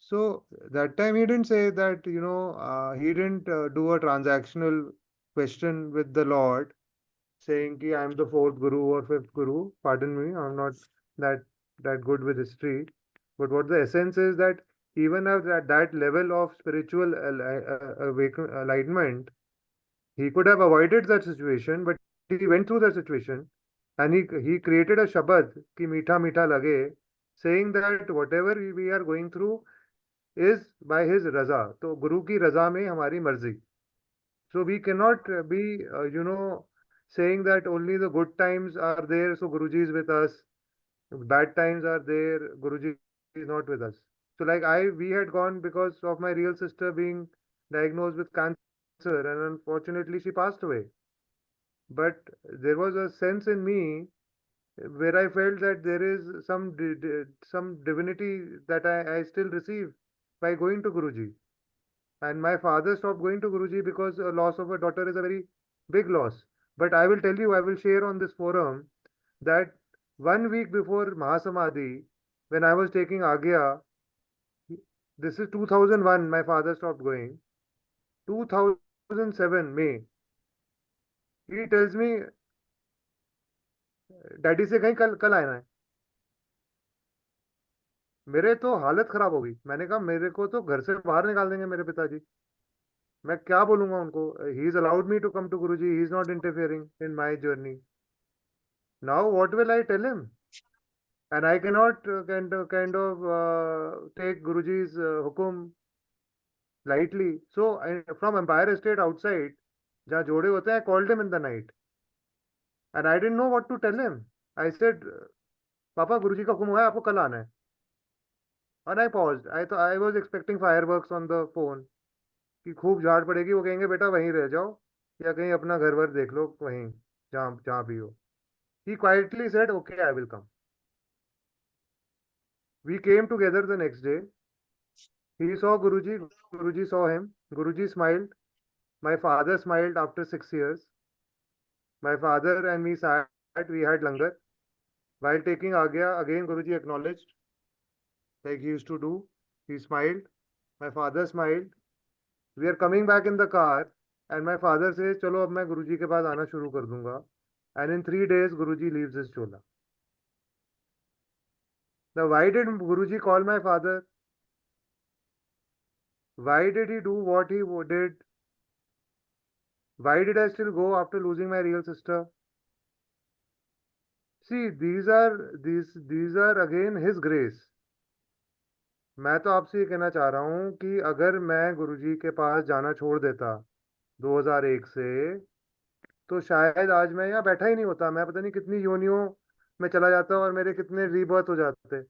So that time he didn't say that, he didn't do a transactional question with the Lord saying ki I'm the fourth guru or fifth guru. Pardon me, I'm not that good with history. But what the essence is that even at that level of spiritual enlightenment, he could have avoided that situation, but he went through that situation and he created a shabad ki meetha meetha lage, saying that whatever we are going through is by his raza. So guru ki raza mein hamari marzi. So we cannot be saying that only the good times are there, so Guruji is with us. Bad times are there, Guruji is not with us. So like we had gone because of my real sister being diagnosed with cancer, and unfortunately she passed away. But there was a sense in me where I felt that there is some divinity that I still receive by going to Guruji. And my father stopped going to Guruji because a loss of a daughter is a very big loss. But I will tell you, I will share on this forum that 1 week before Mahasamadhi, when I was taking Agya, this is 2001, my father stopped going. 2007, May, he tells me, daddy से कहीं कल आना है. मेरे तो हालत खराब हो गई. मैंने कहा मेरे को तो घर से बाहर निकाल देंगे मेरे पिताजी. मैं क्या बोलूंगा उनको? He is allowed me to come to Guruji. He is not interfering in my journey. Now what will I tell him? And I cannot kind of take Guruji's hukum lightly. So from Empire Estate outside, जहाँ जोड़े होते हैं, I called him in the night. And I didn't know what to tell him. I said, Papa, Guruji का हुक्म हुआ है, आपको कल आना है. And I paused. I was expecting fireworks on the phone. कि खूब झाड़ पड़ेगी, वो कहेंगे बेटा वहीं रह जाओ या कहीं अपना घर वर देख लो वहीं जहाँ भी हो. He quietly said, okay, I will come. We came together the next day. He saw Guruji, Guruji saw him. Guruji smiled. My father smiled after 6 years. My father and me sat, we had langar. While taking Agya, again Guruji acknowledged, like he used to do. He smiled. My father smiled. We are coming back in the car, and my father says, चलो अब मैं गुरुजी के पास आना शुरू कर दूंगा. And in 3 days, Guruji leaves his chola. Now, why did Guruji call my father? Why did he do what he did? Why did I still go after losing my real sister? See, these are again his grace. मैं तो आपसे ये कहना चाह रहा हूँ कि अगर मैं गुरुजी के पास जाना छोड़ देता 2001 से, तो शायद आज मैं यहाँ बैठा ही नहीं होता. मैं पता नहीं कितनी योनियों में चला जाता और मेरे कितने रीबर्थ हो जाते.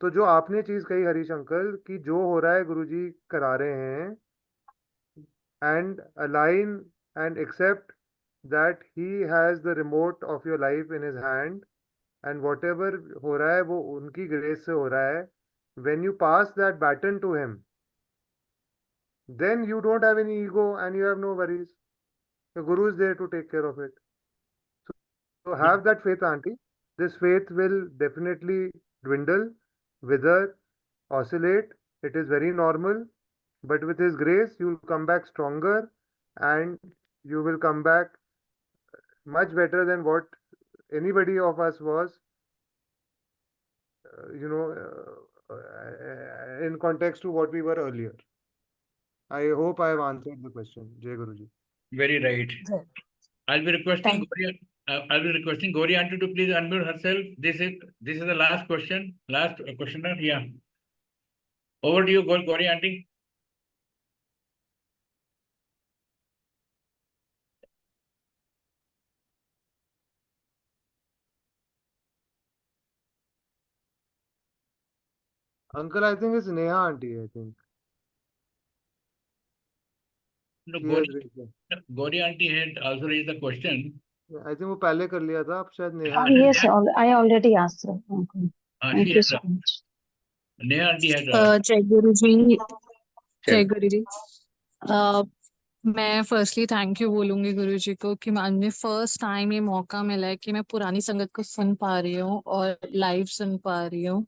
तो जो आपने चीज कही हरीश अंकल कि जो हो रहा है गुरुजी करा रहे हैं, and align and accept that he has the remote of your life in his hand, and whatever हो रहा है वो उनकी grace से हो रहा है. When you pass that baton to him, then you don't have any ego and you have no worries. The Guru is there to take care of it. So have that faith, auntie. This faith will definitely dwindle, wither, oscillate. It is very normal. But with his grace, you will come back stronger and you will come back much better than what anybody of us was, in context to what we were earlier. I hope I have answered the question. Jai Guruji. Very right. Right. I'll be requesting Thank Gauri aunty to please unmute herself. This is the last question. Last questioner. Yeah. Over to you, Gauri aunty. Uncle, I think it's Neha auntie, I think. No, She has raised it. Gauri aunty had also raised the question. I think वो पहले कर लिया था, अब शायद नेहा हाँ, aunty. Yes, I already asked her. Uncle. Thank she you had so much. Neha aunty had जय गुरु जी. जय Sure. गुरु जी. मैं फर्स्टली थैंक यू बोलूंगी गुरु जी को कि मुझे फर्स्ट टाइम ये मौका मिला है कि मैं पुरानी संगत को सुन पा रही हूँ और लाइव सुन पा रही हूँ.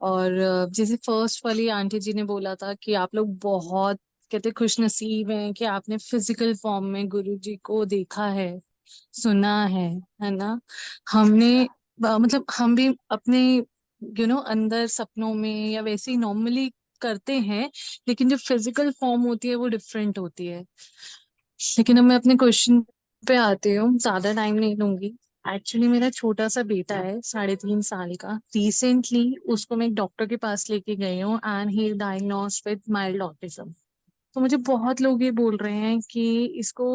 और जैसे फर्स्ट वाली आंटी जी ने बोला था कि आप लोग बहुत कहते खुश नसीब हैं कि आपने फिजिकल फॉर्म में गुरु जी को देखा है, सुना है ना। हमने मतलब हम भी अपने अंदर सपनों में या वैसे ही नॉर्मली करते हैं, लेकिन जो फिजिकल फॉर्म होती है वो डिफरेंट होती है। लेकिन अब मैं अपने क्वेश्चन पे आती हूँ, ज्यादा टाइम नहीं लूंगी। एक्चुअली मेरा छोटा सा बेटा है 3.5 साल का। रिसेंटली उसको मैं एक डॉक्टर के पास लेके गई हूँ and he diagnosed with mild autism. तो मुझे बहुत लोग ये बोल रहे हैं कि इसको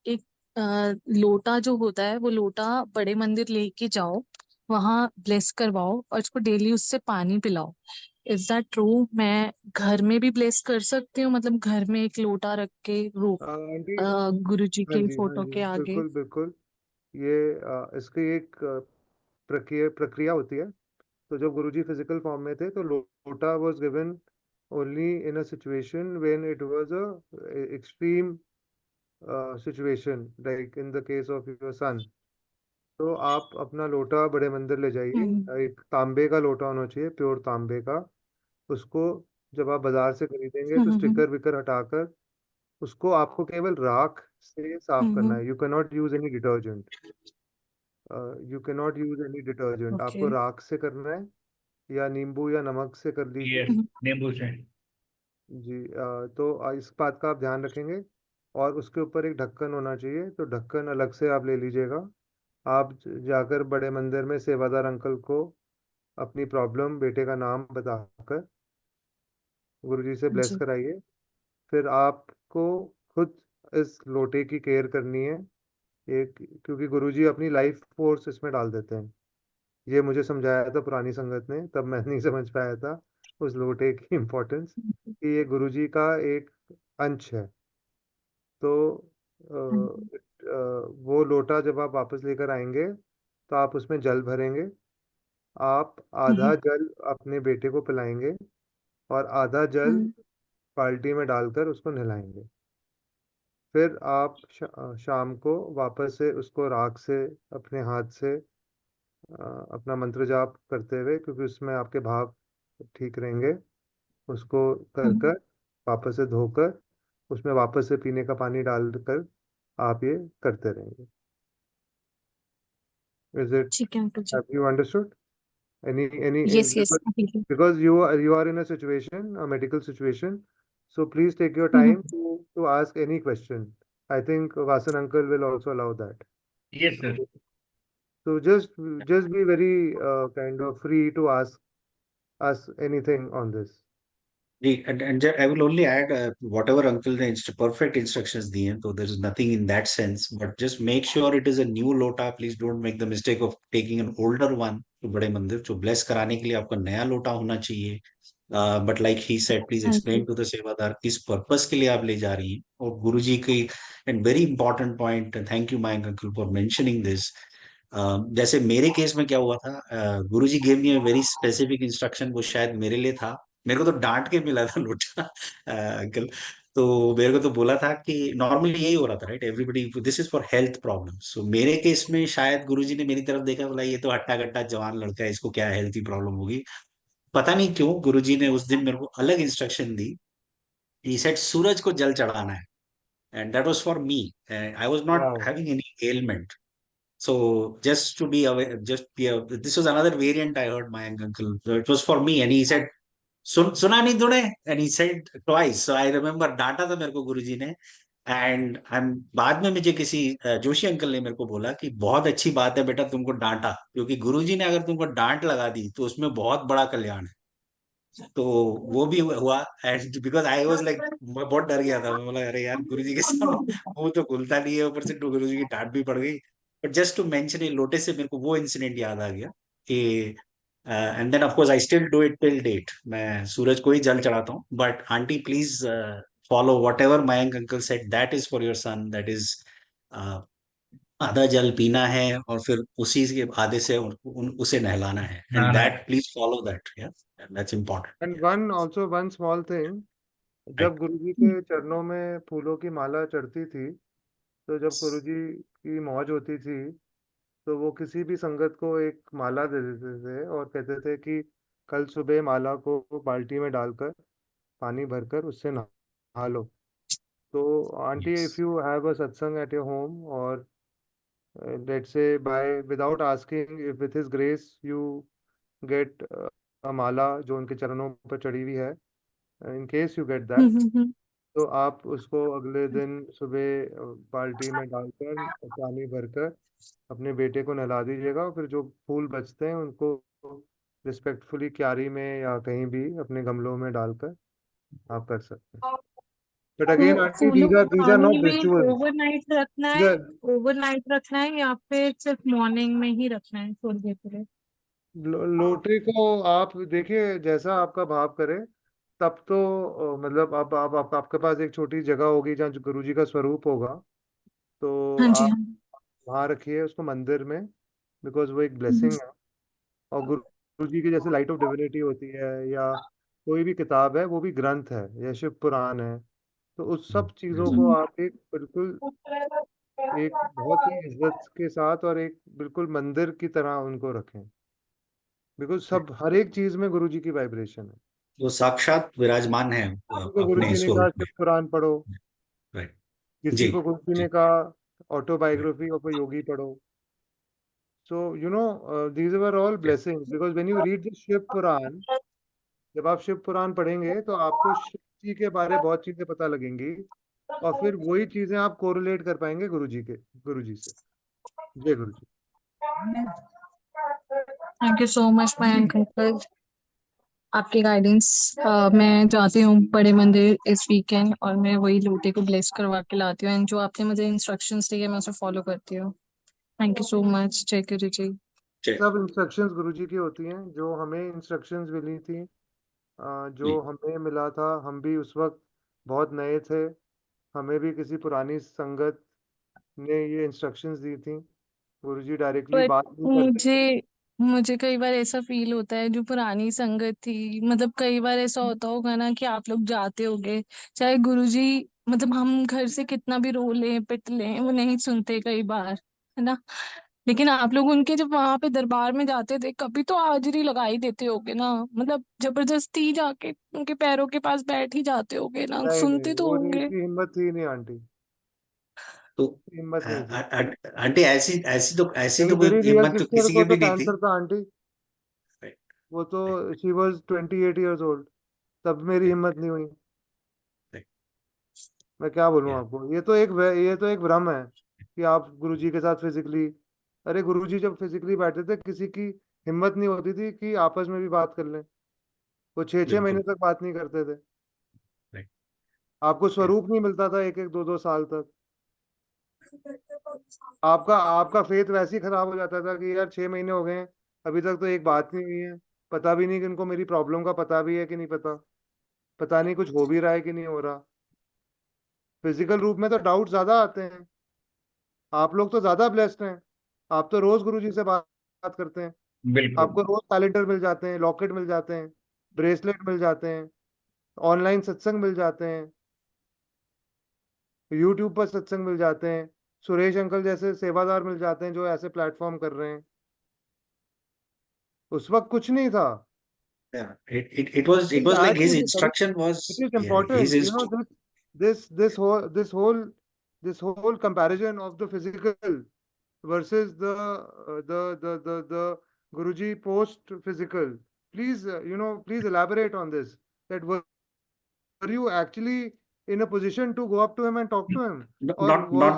एक लोटा जो होता है वो लोटा बड़े मंदिर लेके जाओ, वहां ब्लेस करवाओ और इसको डेली उससे पानी पिलाओ। Is that true? मैं घर में भी ब्लेस कर सकती हूँ, मतलब घर में एक लोटा रख के आंटी, गुरु जी हाँ के जी, हाँ फोटो जी, के आगे। बिल्कुल बिल्कुल। ये इसकी एक प्रक्रिया होती है। तो जब गुरुजी फिजिकल फॉर्म में थे तो लोटा was given only in a situation when it was a extreme situation, like in the case of your son. तो आप अपना लोटा बड़े मंदिर ले जाइए। हम्म एक तांबे का लोटा होना चाहिए, प्योर तांबे का। उसको जब आप बाजार से खरीदेंगे तो हम्म स्टिकर विकर हटाकर उसको आपको केवल राख से साफ करना हम्म है। You can not use any detergent. You can not use any detergent, okay. आपको राख से करना है या नींबू या नमक से कर लीजिए। यस, नींबू से। जी, तो इस बात का आप ध्यान रखेंगे। और उसके ऊपर एक ढक्कन होना चाहिए, तो ढक्कन अलग से आप ले लीजिएगा। आप जाकर बड़े मंदिर में सेवादार अंकल को अपनी प्रॉब्लम, बेटे का नाम बताकर गुरुजी से ब्लेस जी। कराइए। फिर आपको खुद इस लोटे की केयर करनी है, एक, क्योंकि गुरुजी अपनी लाइफ फोर्स इसमें डाल देते हैं। ये मुझे समझाया था पुरानी संगत ने, तब मैं नहीं समझ पाया था उस लोटे की इम्पोर्टेंस, कि ये गुरुजी का एक अंश है। तो वो लोटा जब आप वापस लेकर आएंगे तो आप उसमें जल भरेंगे। आप आधा जल अपने बेटे को पिलाएंगे और आधा जल बाल्टी में डालकर उसको नहलाएंगे। फिर आप शाम को वापस से उसको राख से अपने हाथ से अपना मंत्र जाप करते हुए, क्योंकि उसमें आपके भाव ठीक रहेंगे, उसको कर कर वापस से धोकर उसमें वापस से पीने का पानी डालकर आप ये करते रहेंगे। इज इट, ठीक है uncle ji. Have you understood? any yes yes. because you are in a situation, a medical situation, so please take your hmm time to ask any question. I think Vasan uncle will also allow that. Yes sir. So just be very kind of free to ask us anything on this. And I will only add whatever uncle ने perfect instructions दी हैं, so there is nothing in that sense, but just make sure it is a new lota. Please don't make the mistake of taking an older one to बड़े मंदिर। जो bless कराने के लिए आपका नया लोटा होना चाहिए। But like he said, please हाँ explain जी। to the सेवादार किस पर्पस के लिए आप ले जा रही हैं। और गुरुजी की and very important point, thank you Mayank uncle for mentioning this. जैसे मेरे केस में क्या हुआ था, गुरुजी gave me a very specific instruction, वो शायद मेरे लिए था। मेरे को तो डांट के मिला था लोटा अंकल। तो मेरे को तो बोला था कि नॉर्मली यही हो रहा था, right? Everybody this is for health problem. So मेरे केस में शायद गुरुजी ने मेरी तरफ देखा, बोला ये तो हट्टा कट्टा जवान लड़का है, इसको क्या हेल्थ की प्रॉब्लम होगी। पता नहीं क्यों गुरुजी ने उस दिन मेरे को अलग इंस्ट्रक्शन दी। ही सेड सूरज को जल चढ़ाना है, and that was for me. I was not Wow. Having any element. So just to be aware, this was another variant I heard my uncle. So it was for me, and he said, सुना नहीं तूने? And he said twice. So I remember डांटा था मेरे को गुरुजी ने। And बाद में मुझे किसी जोशी अंकल ने मेरे को बोला कि बहुत अच्छी बात है बेटा तुमको डांटा, क्योंकि गुरुजी ने अगर तुमको डांट लगा दी तो उसमें बहुत बड़ा कल्याण है। तो वो भी हुआ। And because I was like, मैं बहुत डर गया था। मैं बोला अरे यार गुरुजी के सामने वो तो खुलता नहीं है, ऊपर से तो गुरुजी की डांट भी पड़ गई। बट जस्ट टू मेंशन, ये लोटे से मेरे को वो इंसिडेंट याद आ गया कि and then of course I still do it till date. मैं सूरज को ही जल चढ़ाता हूँ। But aunty please follow whatever Mayank uncle said, that is for your sun. That is आधा जल पीना है और फिर उसी के आधे से उसे नहलाना है। एंड नहाना है। That please follow that, that's And important. one small thing, जब राइट। गुरुजी के चरणों में फूलों की माला चढ़ती थी, तो जब गुरुजी की मौज होती थी तो वो किसी भी संगत को एक माला दे देते थे और कहते थे कि कल सुबह माला को बाल्टी में डालकर पानी भरकर उससे नहा लो। तो aunty, Yes. If you have a सत्संग एट योर होम, और let's say by without asking, if with his grace you get a माला जो उनके चरणों पर चढ़ी हुई है, in case you get that, हम्म। तो आप उसको अगले दिन सुबह बाल्टी में डालकर पानी भरकर अपने बेटे को नहला दीजिएगा, और फिर जो फूल बचते हैं उनको रिस्पेक्टफुली क्यारी में या कहीं भी अपने गमलों में डालकर आप कर सकते हैं। बट अगेन तो आंटी, फूलों को these are not पानी में rituals. ओवरनाइट रखना है, ओवरनाइट रखना है या फिर सिर्फ मॉर्निंग में ही रखना है थोड़ी देर के लिए? लोटे को आप देखिए जैसा आपका भाव करे, तब तो मतलब आप आपके पास एक छोटी जगह होगी जहाँ गुरु जी का स्वरूप होगा, तो हाँ जी, आप हाँ। वहाँ रखिए उसको मंदिर में, बिकॉज वो एक हम्म, ब्लेसिंग है। और गुरु जी की जैसे लाइट ऑफ डिविनिटी होती है, या कोई भी किताब है, वो भी ग्रंथ है या शिव पुराण है, तो उस सब चीज़ों को हम्म। आप एक बिल्कुल एक बहुत ही इज्जत के साथ और एक बिल्कुल मंदिर की तरह उनको रखें, बिकॉज सब हर एक चीज में गुरु जी की वाइब्रेशन है। वो साक्षात विराजमान है किसी को गुरु अपने जी ने कहा स्वरूप में। शिव पुराण पढ़ो, राइट। किसी जी को गुरु जी जी। ने कहा ऑटोबायोग्राफी ऑफ अ योगी पढ़ो। So these were all blessings, because when you read the Shiv Puran, जब आप शिव पुराण पढ़ेंगे तो आपको शिव जी के बारे में बहुत चीजें पता लगेंगी, और फिर वही चीजें आप कोरिलेट कर पाएंगे गुरु जी से। जय Guru ji. Thank you so much Mayank uncle, आपके गाइडेंस। मैं जाती हूँ बड़े मंदिर इस वीकेंड और मैं वही लोटे को ब्लेस करवा के लाती हूँ, एंड जो आपने मुझे इंस्ट्रक्शंस दिए मैं उसे फॉलो करती हूँ। Thank you so much. जय गुरु जी। जय सब इंस्ट्रक्शंस गुरु जी की होती हैं, जो हमें इंस्ट्रक्शंस मिली थी, जो जी। हमें मिला था, हम भी उस वक्त बहुत नए थे, हमें भी किसी पुरानी संगत ने ये इंस्ट्रक्शंस दी थी। गुरुजी डायरेक्टली बट बात नहीं करते थे। मुझे मुझे कई बार ऐसा फील होता है, जो पुरानी संगत थी, मतलब कई बार ऐसा होता होगा ना कि आप लोग जाते होगे, चाहे गुरुजी, मतलब हम घर से कितना भी रो लें पिट लें वो नहीं सुनते कई बार, है ना? लेकिन आप लोग उनके जब वहां पे दरबार में जाते थे, कभी तो हाजिरी लगा ही देते होगे ना, मतलब जबरदस्ती जाके उनके पैरों के पास बैठ ही जाते होगे ना, नहीं नहीं, सुनते तो वो नहीं, होंगे। इतनी हिम्मत थी नहीं आंटी, तो हिम्मत नहीं थी। आंटी, ऐसी ऐसी मेरी तो कोई मेरी रियल हिम्मत तो सिस्टर किसी की को तो भी नहीं थी। कैंसर था आंटी, राइट। वो तो शी वाज 28 years old, तब मेरी हिम्मत नहीं हुई। मैं क्या बोलूं या आपको, ये तो एक भ्रम है कि आप गुरुजी के साथ फिजिकली, अरे गुरुजी जब फिजिकली बैठते थे, किसी की हिम्मत नहीं होती थी कि आपस में भी बात कर लें, वो 6 6 महीने बिल्कुल। तक बात नहीं करते थे। राइट। आपको स्वरूप नहीं मिलता था एक एक दो दो साल तक। आपका आपका फेथ वैसे ही खराब हो जाता था कि यार 6 महीने हो गए हैं, अभी तक तो एक बात नहीं हुई है, पता भी नहीं कि इनको मेरी प्रॉब्लम का पता भी है कि नहीं पता, पता नहीं कुछ हो भी रहा है कि नहीं हो रहा। फिजिकल रूप में तो डाउट ज्यादा आते हैं, आप लोग तो ज्यादा ब्लेस्ड हैं, आप तो रोज गुरु जी से बात करते हैं, बिल्कुल। आपको रोज कैलेंडर मिल जाते हैं, लॉकेट मिल जाते हैं, ब्रेसलेट मिल जाते हैं, ऑनलाइन सत्संग मिल जाते हैं, यूट्यूब पर सत्संग मिल जाते हैं, सुरेश अंकल जैसे सेवादार मिल जाते हैं जो ऐसे प्लेटफॉर्म कर रहे हैं। उस वक्त कुछ नहीं था। Yeah, it Please was like add to his the curriculum. instruction It was, is yeah, his important, inst this whole comparison of the physical versus the Guruji post physical. Please, please elaborate on this. That were you actually in a position to go up to him and talk to him, or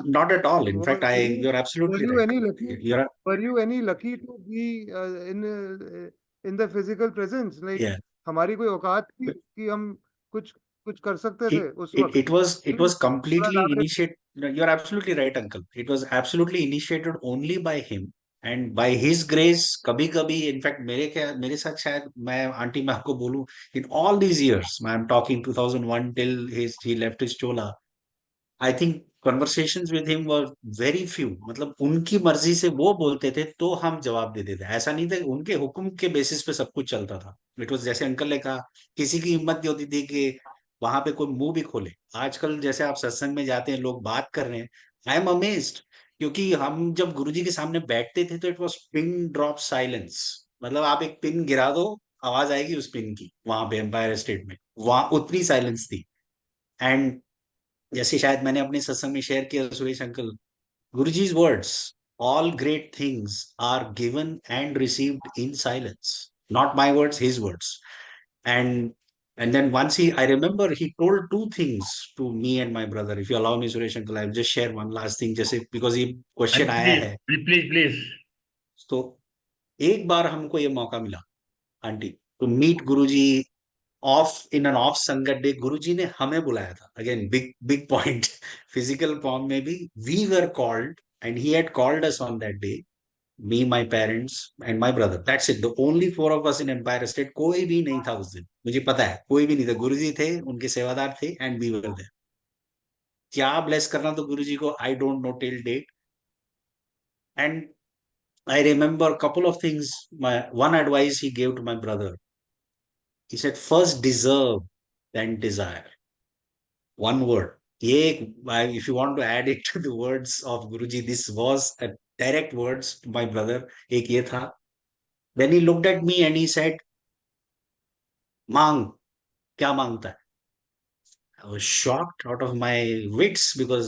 not at all. In fact, you're were absolutely you right. any lucky? You're Were you any lucky to be in the physical presence? Like yeah. हमारी कोई औकात थी कि हम कुछ कुछ कर सकते थे It उस वक्त? it Please was थोड़ा completely elaborate. initiated. You're absolutely right, uncle. It was absolutely initiated only by him and by his grace. कभी कभी इनफैक्ट मेरे साथ शायद, मैं आंटी मैं आपको बोलूं, in all these years, I'm talking 2001 till he left his chola, I think conversations with him were very few. मतलब उनकी मर्जी से वो बोलते थे तो हम जवाब देते थे, ऐसा नहीं था, उनके हुक्म के बेसिस पे सब कुछ चलता था। इट वाज जैसे अंकल ने कहा, किसी की हिम्मत नहीं होती थी कि वहां पे कोई मुंह भी खोले। आजकल जैसे आप सत्संग में जाते हैं, लोग बात कर रहे हैं, आई एम अमेज्ड, क्योंकि हम जब गुरुजी के सामने बैठते थे तो it was pin drop silence. मतलब आप एक पिन गिरा दो, आवाज आएगी उस पिन की वहां पे एम्पायर स्टेट में, वहां उतनी साइलेंस थी। एंड जैसे शायद मैंने अपने सत्संग में शेयर किया Suresh uncle, Guruji's words, all great things are given and received in silence. Not my words, his words. And and then once I remember he told two things to me and my brother. If you allow me, Suresh Uncle, I'll just share one last thing, just because ये question आया है. Please तो एक बार हमको ये मौका मिला aunty to meet Guruji of in an off sangat day. गुरुजी ने हमें बुलाया था, again big big point, physical form में भी we were called and he had called us on that day, me, my parents and my brother, that's it, the only four of us in Empire State. कोई भी नहीं था उस दिन, मुझे पता है कोई भी नहीं था, गुरुजी थे, उनके सेवादार थे एंड वी वर देयर। क्या ब्लेस करना तो गुरुजी को, I don't know till date. And I remember a couple of things. One advice he gave to my brother. He said, first deserve, then desire. One word. If you want to add it to the words of Guruji, this was a direct words to my brother. एक ये था. Then he looked at me and he said, मांग, क्या मांगता है? I was shocked out of my wits because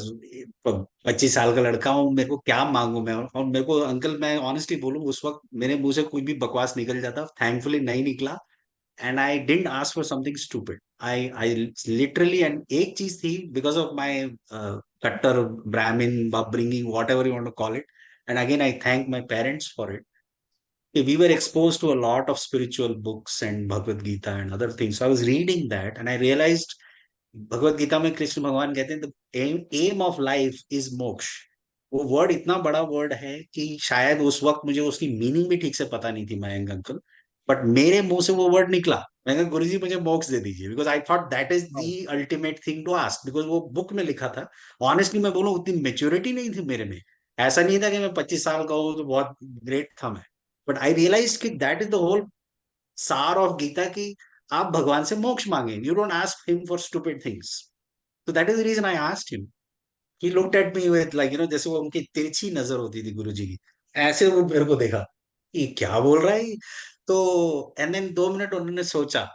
25 साल का लड़का हूँ, मेरे को क्या मांगू मैं? और मेरे को अंकल, मैं ऑनेस्टली बोलूं, उस वक्त मेरे मुंह से कोई भी बकवास निकल जाता, थैंकफुली नहीं निकला। and I didn't ask for something stupid. I literally, and एक चीज थी, because of my Kattar Brahmin upbringing, whatever you want to call it, and again I thank my parents for it. We were exposed to a lot of spiritual books and Bhagavad Gita and other things. So I was reading that and I realized Bhagavad Gita में कृष्ण भगवान कहते हैं the aim of life is moksha. वो word इतना बड़ा word है कि शायद उस वक्त मुझे उसकी मीनिंग भी ठीक से पता नहीं थी मयंक अंकल, बट मेरे मुंह से वो वर्ड निकला, मैं कहा गुरुजी मुझे मोक्ष दे दीजिए, because I thought that is the ultimate thing to ask, because वो बुक में लिखा था। ऑनेस्टली मैं बोलूं, उतनी मेच्योरिटी नहीं थी मेरे में, ऐसा नहीं था कि मैं 25 साल का हूं तो बहुत ग्रेट था मैं, बट आई रियलाइज कि दैट इज द होल सार ऑफ गीता की आप भगवान से मोक्ष मांगे, you don't ask him for stupid things. So that is the reason I asked him. He looked at me with like, जैसे वो उनकी तिरछी नजर होती थी गुरुजी की, ऐसे वो मेरे को देखा, ये क्या बोल रहा है? तो एंड देन 2 मिनट उन्होंने सोचा,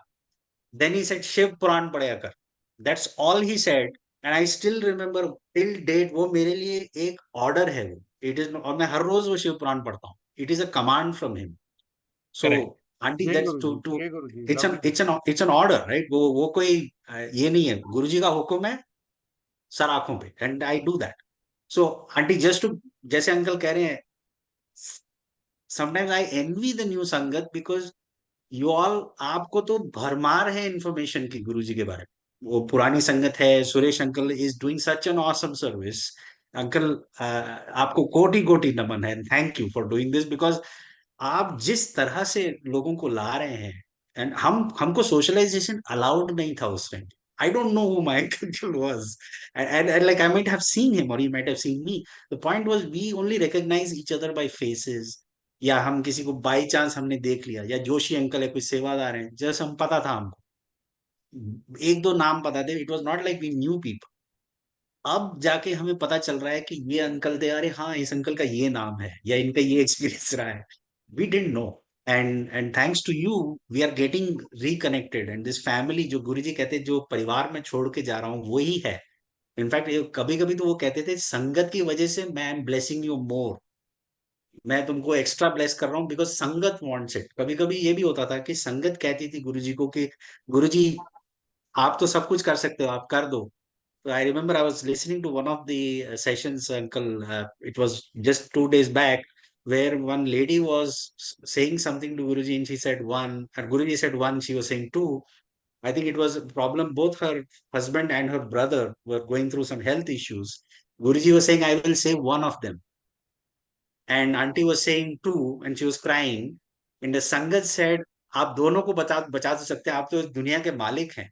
then he said Shiv Puran पढ़या कर, that's all he said. And I still remember till date, वो मेरे लिए एक ऑर्डर है वो, इट इज, और मैं हर रोज वो शिव पुराण पढ़ता हूँ, it is a command from him. So aunty, that's to it's an order, right? वो कोई ये नहीं है, गुरुजी का हुक्म है सर आंखों पे, and I do that. So aunty, just to, जैसे अंकल कह रहे हैं, sometimes I envy the new sangat, because you all, आपको तो भरमार है इंफॉर्मेशन की गुरुजी के बारे में। वो पुरानी संगत है, Suresh uncle is doing such an awesome service. Uncle आपको कोटि कोटि नमन है, thank you for doing this, because आप जिस तरह से लोगों को ला रहे हैं, एंड हमको सोशलाइजेशन अलाउड नहीं था उस time. I don't know who my uncle was, and like I might have seen him or he might have seen me. The point was we only recognize each other by faces, या हम किसी को by chance हमने देख लिया, या Joshi uncle है, कोई सेवादार है, जैसे हम पता था, हमको एक दो नाम पता थे, it was not like we knew people. अब जाके हमें पता चल रहा है कि ये अंकल थे, अरे हाँ इस अंकल का ये नाम है, या इनका ये एक्सपीरियंस रहा है, we didn't know. And thanks to you we are getting reconnected, and this family, जो गुरुजी कहते हैं जो परिवार में छोड़ के जा रहा हूँ वही है। इनफैक्ट कभी कभी तो वो कहते थे, संगत की वजह से मैं एम ब्लेसिंग यू मोर, मैं तुमको एक्स्ट्रा ब्लेस कर रहा हूँ, बिकॉज संगत वांट्स इट। कभी कभी ये भी होता था कि संगत कहती थी गुरुजी को कि गुरुजी आप तो सब कुछ कर सकते हो, आप कर दो। So I remember I was listening to one of the sessions, Uncle. It was just 2 days back, where one lady was saying something to Guruji, and she said one, and Guruji said one, she was saying two. I think it was a problem. Both her husband and her brother were going through some health issues. Guruji was saying, I will save one of them. And Auntie was saying two, and she was crying. And the Sangat said, आप दोनों को बचा तो सकते हैं, आप तो इस दुनिया के मालिक हैं।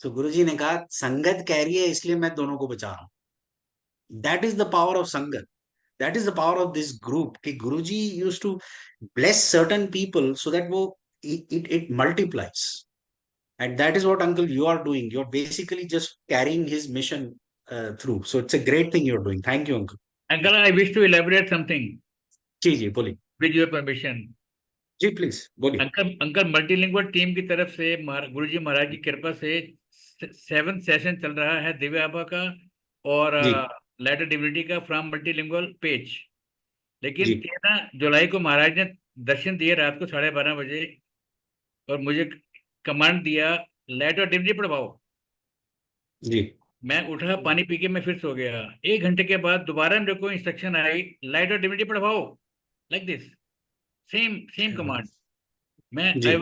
तो गुरुजी ने कहा, संगत कह रही है इसलिए मैं दोनों को बचा रहा हूं। That is the power of sangat, that is the power of this group, कि Guruji used to bless certain people so that वो it multiplies, and that is what uncle you are doing, you are basically just carrying his mission through. So it's a great thing you are doing, thank you uncle. Uncle, I wish to elaborate something जी जी बोलिए। With your permission. जी please बोलिए। Uncle multilingual team की तरफ से गुरुजी महाराज की कृपा से 7 सेशन चल रहा है दिव्या आभा का और जी लेटर डिविनिटी का फ्रॉम मल्टीलिंगुअल पेज। लेकिन जी 13 जुलाई को महाराज ने दर्शन दिए रात को 12:30 बजे और मुझे कमांड दिया लेटर डिविनिटी पढ़वाओ। जी मैं उठा, पानी पी के मैं फिर सो गया। 1 घंटे के बाद दोबारा मेरे को इंस्ट्रक्शन आई, लाइट और डिविनिटी पढ़वाओ, like this, same same command. मैं जी जय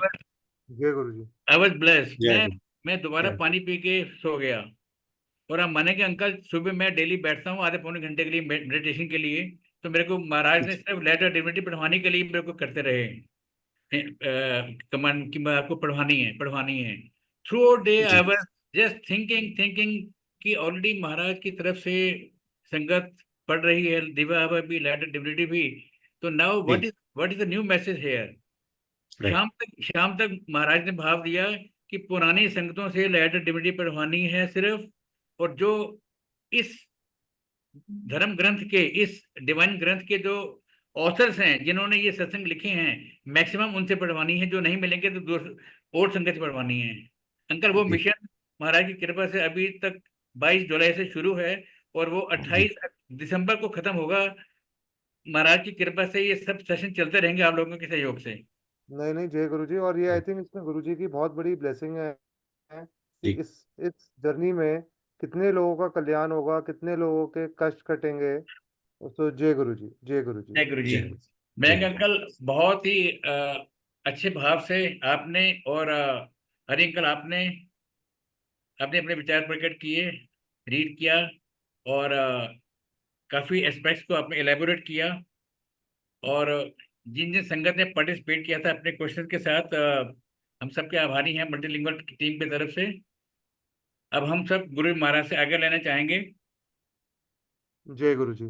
Guru ji. I was blessed. जय गुरु। मैं दोबारा जय। पानी पी के सो गया। और आप मानेंगे अंकल, सुबह मैं डेली बैठता हूँ आधे पौने घंटे के लिए मेडिटेशन के लिए। तो मेरे को महाराज ने सिर्फ लेटर डिविनिटी पढ़वाने के लिए मेरे को करते रहे कमांड कि मैं आपको पढ़वानी है। थ्रू डे आई जी वाज जस्ट थिंकिंग कि ऑलरेडी महाराज की तरफ से संगत पढ़ रही है, दिव्या आभा भी, लेटर डिविनिटी भी। तो नाउ जी what is the new message here. Right. शाम तक महाराज ने भाव दिया कि पुरानी संगतों से लेटर डिविनिटी पढ़वानी है सिर्फ, और जो इस धर्म ग्रंथ के, इस डिवाइन ग्रंथ के जो ऑथर्स हैं जिन्होंने ये सत्संग लिखे हैं, मैक्सिमम उनसे पढ़वानी है। जो नहीं मिलेंगे तो और संगत से पढ़वानी है। अंकल वो जी मिशन महाराज की कृपा से अभी तक 22 जुलाई से शुरू है और वो 28 दिसंबर को खत्म होगा। महाराज की कृपा से ये सब सेशन चलते रहेंगे आप लोगों के सहयोग से। नहीं नहीं, जय गुरु जी। और ये आई थिंक इसमें गुरु जी की बहुत बड़ी ब्लेसिंग है कि जी इस जर्नी में कितने लोगों का कल्याण होगा, कितने लोगों के कष्ट कटेंगे। तो जय गुरु जी, जय गुरु जी। जय गुरु जी। जय गुरु। मैं जय अंकल बहुत ही अच्छे भाव से आपने और हरि अंकल आपने अपने अपने विचार प्रकट किए, रीड किया और काफी एस्पेक्ट्स को आपने एलेबोरेट किया। और जिन जिन संगत ने पार्टिसिपेट किया था अपने क्वेश्चन के साथ, हम सबके आभारी हैं मल्टीलिंगुअल टीम की तरफ से। अब हम सब गुरु महाराज से आगे लेना चाहेंगे। जय गुरु जी।